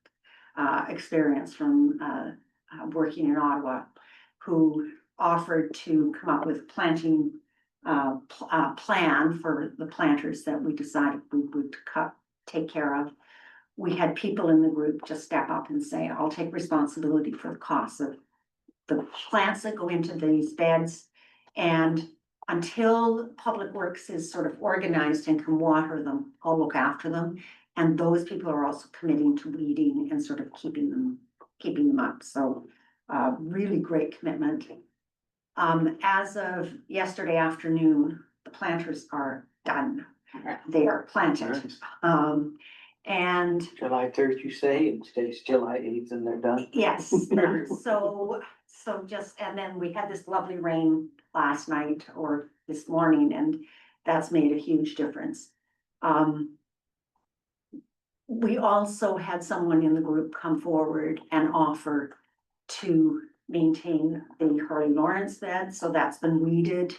experience from working in Ottawa, who offered to come up with planting plan for the planters that we decided we would take care of. We had people in the group just step up and say, I'll take responsibility for the cost of the plants that go into these beds. And until Public Works is sort of organized and can water them, I'll look after them. And those people are also committing to weeding and sort of keeping them up. So really great commitment. As of yesterday afternoon, the planters are done. They are planted. And July 3rd, you say, and today's July 8th, and they're done. yes, so just, and then we had this lovely rain last night or this morning, and that's made a huge difference. We also had someone in the group come forward and offer to maintain the Harley Lawrence bed, so that's been weeded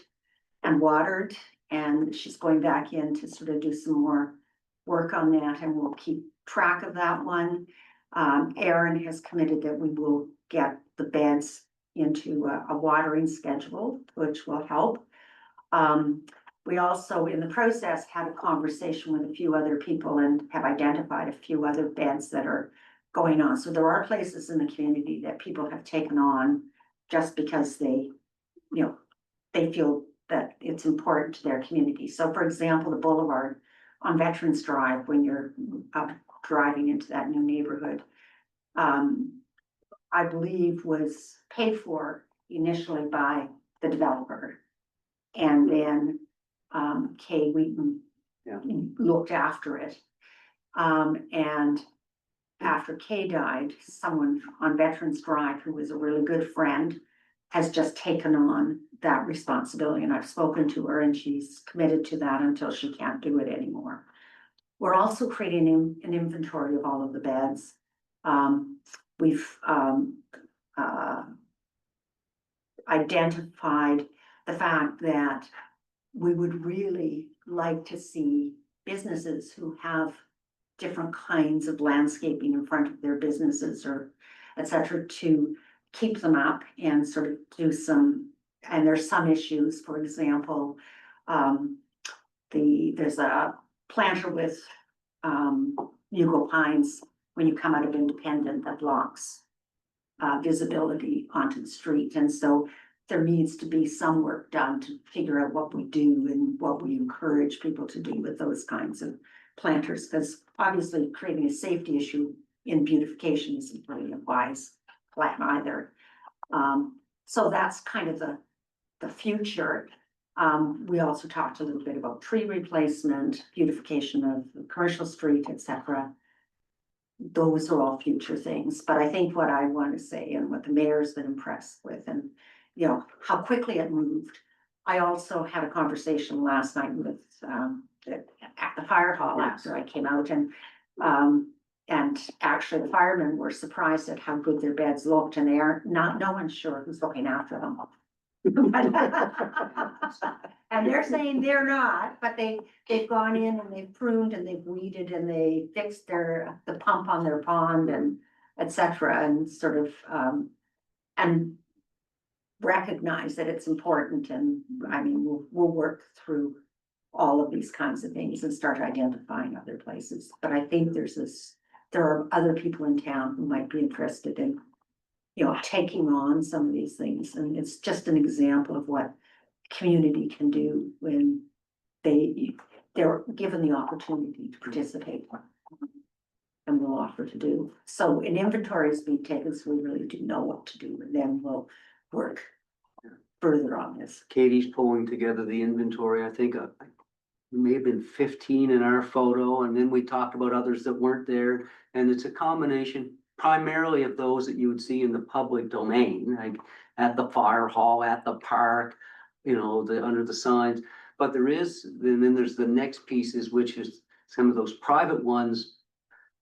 and watered, and she's going back in to sort of do some more work on that, and we'll keep track of that one. Aaron has committed that we will get the beds into a watering schedule, which will help. We also, in the process, had a conversation with a few other people and have identified a few other beds that are going on. So there are places in the community that people have taken on just because they feel that it's important to their community. So for example, the boulevard on Veterans Drive, when you're driving into that new neighborhood, I believe was paid for initially by the developer. And then Kay Wheaton looked after it. And after Kay died, someone on Veterans Drive, who was a really good friend, has just taken on that responsibility. And I've spoken to her, and she's committed to that until she can't do it anymore. We're also creating an inventory of all of the beds. We've identified the fact that we would really like to see businesses who have different kinds of landscaping in front of their businesses or et cetera, to keep them up and sort of do some, and there's some issues, for example, there's a planter with Yugo pines when you come out of Independent that blocks visibility onto the street. And so there needs to be some work done to figure out what we do and what we encourage people to do with those kinds of planters, because obviously creating a safety issue in beautification isn't really a wise plan either. So that's kind of the future. We also talked a little bit about tree replacement, beautification of the commercial street, etc. those are all future things, but I think what I want to say and what the mayor's been impressed with and, you know, how quickly it moved. I also had a conversation last night with, at the fire hall after I came out and actually the firemen were surprised at how good their beds looked and they are not, no one's sure who's looking after them. And they're saying they're not, but they've gone in and they've pruned and they've weeded and they fixed the pump on their pond and et cetera, and sort of, and recognize that it's important. And I mean, we'll work through all of these kinds of things and start identifying other places. But I think there are other people in town who might be interested in, you know, taking on some of these things. And it's just an example of what community can do when they're given the opportunity to participate. And will offer to do. So an inventory is being taken, so we really do know what to do, and then we'll work further on this. Katie's pulling together the inventory. I think may have been 15 in our photo, and then we talked about others that weren't there. And it's a combination primarily of those that you would see in the public domain, like at the fire hall, at the park, you know, under the signs. But then there's the next pieces, which is some of those private ones,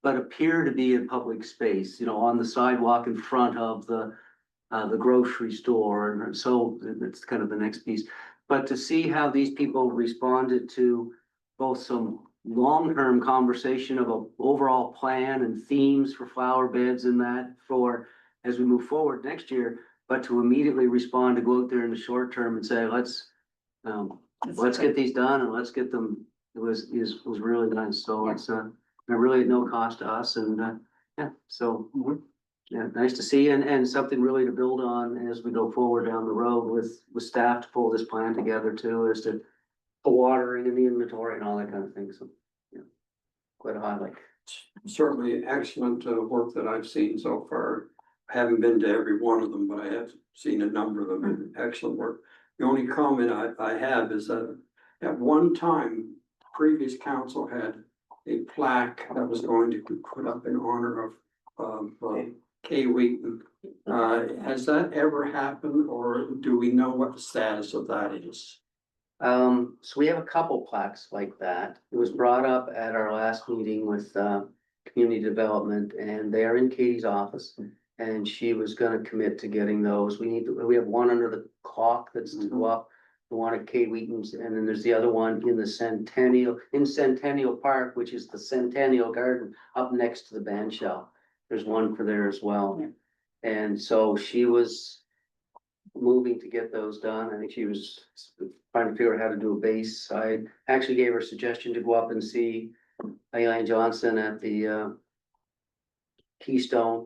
but appear to be in public space, you know, on the sidewalk in front of the grocery store. And so that's kind of the next piece. But to see how these people responded to both some long-term conversation of an overall plan and themes for flower beds and that for as we move forward next year, but to immediately respond to go out there in the short term and say, let's get these done and let's get them, was really nice. So it's really at no cost to us, and yeah, so yeah, nice to see, and something really to build on as we go forward down the road with staff to pull this plan together too, as to the watering and the inventory and all that kind of thing. So yeah, quite a highlight. Certainly excellent work that I've seen so far. I haven't been to every one of them, but I have seen a number of them, and excellent work. The only comment I have is that at one time, previous council had a plaque that was going to be put up in honor of Kay Wheaton. Has that ever happened, or do we know what the status of that is? So we have a couple plaques like that. It was brought up at our last meeting with community development, and they are in Katie's office. And she was gonna commit to getting those. We have one under the clock that's to go up, the one at Kay Wheaton's, and then there's the other one in Centennial Park, which is the Centennial Garden up next to the band shell. There's one for there as well. Yeah. And so she was moving to get those done. I think she was trying to figure out how to do a base. I actually gave her a suggestion to go up and see Elaine Johnson at the Keystone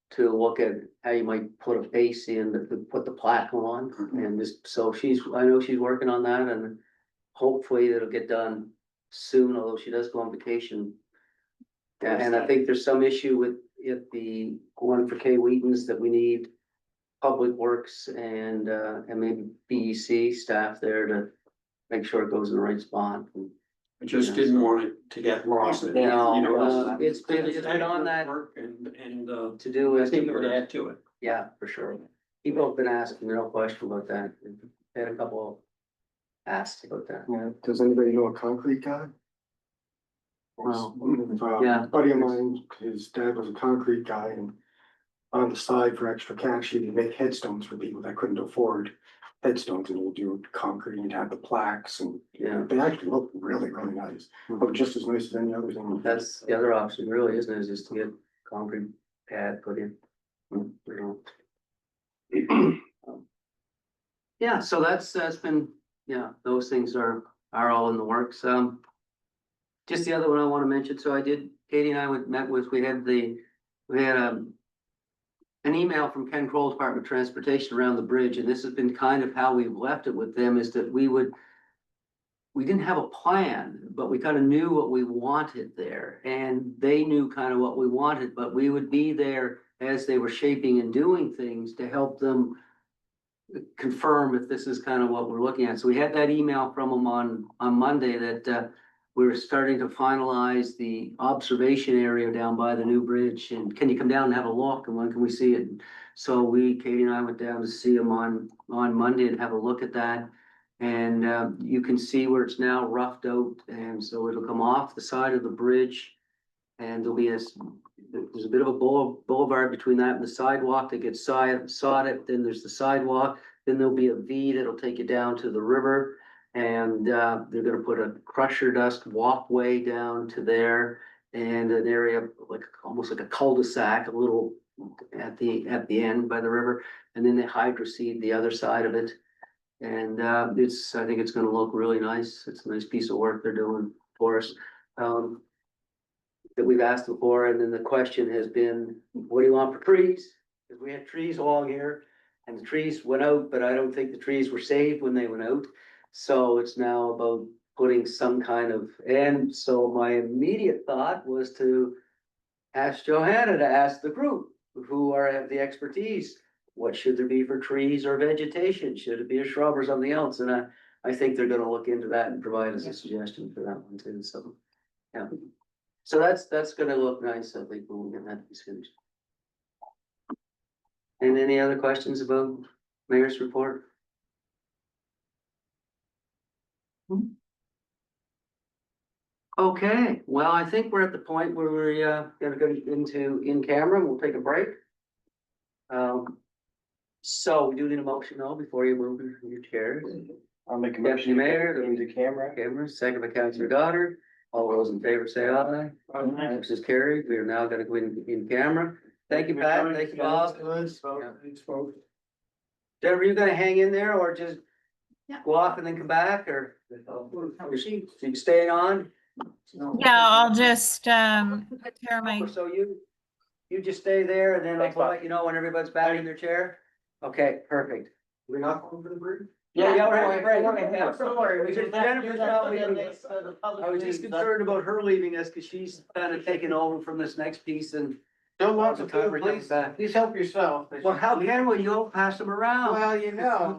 to look at how you might put a base in to put the plaque on. And so I know she's working on that, and hopefully it'll get done soon, although she does go on vacation. And I think there's some issue with the one for Kay Wheaton's that we need Public Works and maybe BEC staff there to make sure it goes in the right spot. I just didn't want it to get lost. No, You know, it's been on that work and to do. I think it would add to it. Yeah, for sure. People have been asking, no question about that. They had a couple asks about that. Yeah, does anybody know a concrete guy? Well, Yeah, a buddy of mine, his dad was a concrete guy, and on the side for extra cash, he'd make headstones for people that couldn't afford headstones, and he'd do concrete, and have the plaques, and Yeah, they actually look really, really nice. Look just as nice as any other thing. that's the other option really, isn't it? Is just to get concrete pad put in. You know. Yeah, so that's been, yeah, those things are all in the works. Just the other one I want to mention, so Katie and I we had an email from Ken Kroll, Department of Transportation, around the bridge, and this has been kind of how we've left it with them, is that we didn't have a plan, but we kind of knew what we wanted there, and they knew kind of what we wanted, but we would be there as they were shaping and doing things to help them confirm if this is kind of what we're looking at. So we had that email from them on Monday that we're starting to finalize the observation area down by the new bridge, and can you come down and have a look, and when can we see it? So Katie and I went down to see them on Monday and have a look at that. And you can see where it's now roughed out, and so it'll come off the side of the bridge. And there's a bit of a boulevard between that and the sidewalk that gets sodded, then there's the sidewalk, then there'll be a V that'll take you down to the river. And they're gonna put a crusher dust walkway down to there, and an area like, almost like a cul-de-sac, a little at the end by the river, and then they hydro seed the other side of it. And I think it's gonna look really nice. It's a nice piece of work they're doing for us. That we've asked before, and then the question has been, what do you want for trees? Because we had trees along here, and the trees went out, but I don't think the trees were saved when they went out. So it's now about putting some kind of, and so my immediate thought was to ask Johanna to ask the group who have the expertise. What should there be for trees or vegetation? Should it be a shrub or something else? And I think they're gonna look into that and provide us a suggestion for that one too, so, yeah. So that's gonna look nice, I think, when we get that piece finished. And any other questions about mayor's report? Okay, well, I think we're at the point where we're gonna go into in camera, we'll take a break. So we do need a motion though before you move your chair. I'll make a Deputy motion. Mayor, Into camera. Cameron, second by Councilor Goddard. All those in favor say aye. Next is carried. We are now gonna go in camera. Thank you, Pat. Thank you, Bob. Jennifer, you gonna hang in there or just Yeah. go off and then come back, or? You staying on? Yeah, I'll just, take care of my, So you just stay there and then Thanks, I'll Bob. let you know when everybody's back in their chair? Okay, perfect. We're not going for the bridge? Yeah, right, right. Don't worry, we Just just. Jennifer's not leaving us. I was just concerned about her leaving us, cause she's kind of taking over from this next piece and. Don't want to, Time for coming please, back. please help yourself. Well, how can we, you don't pass them around? Well, you know.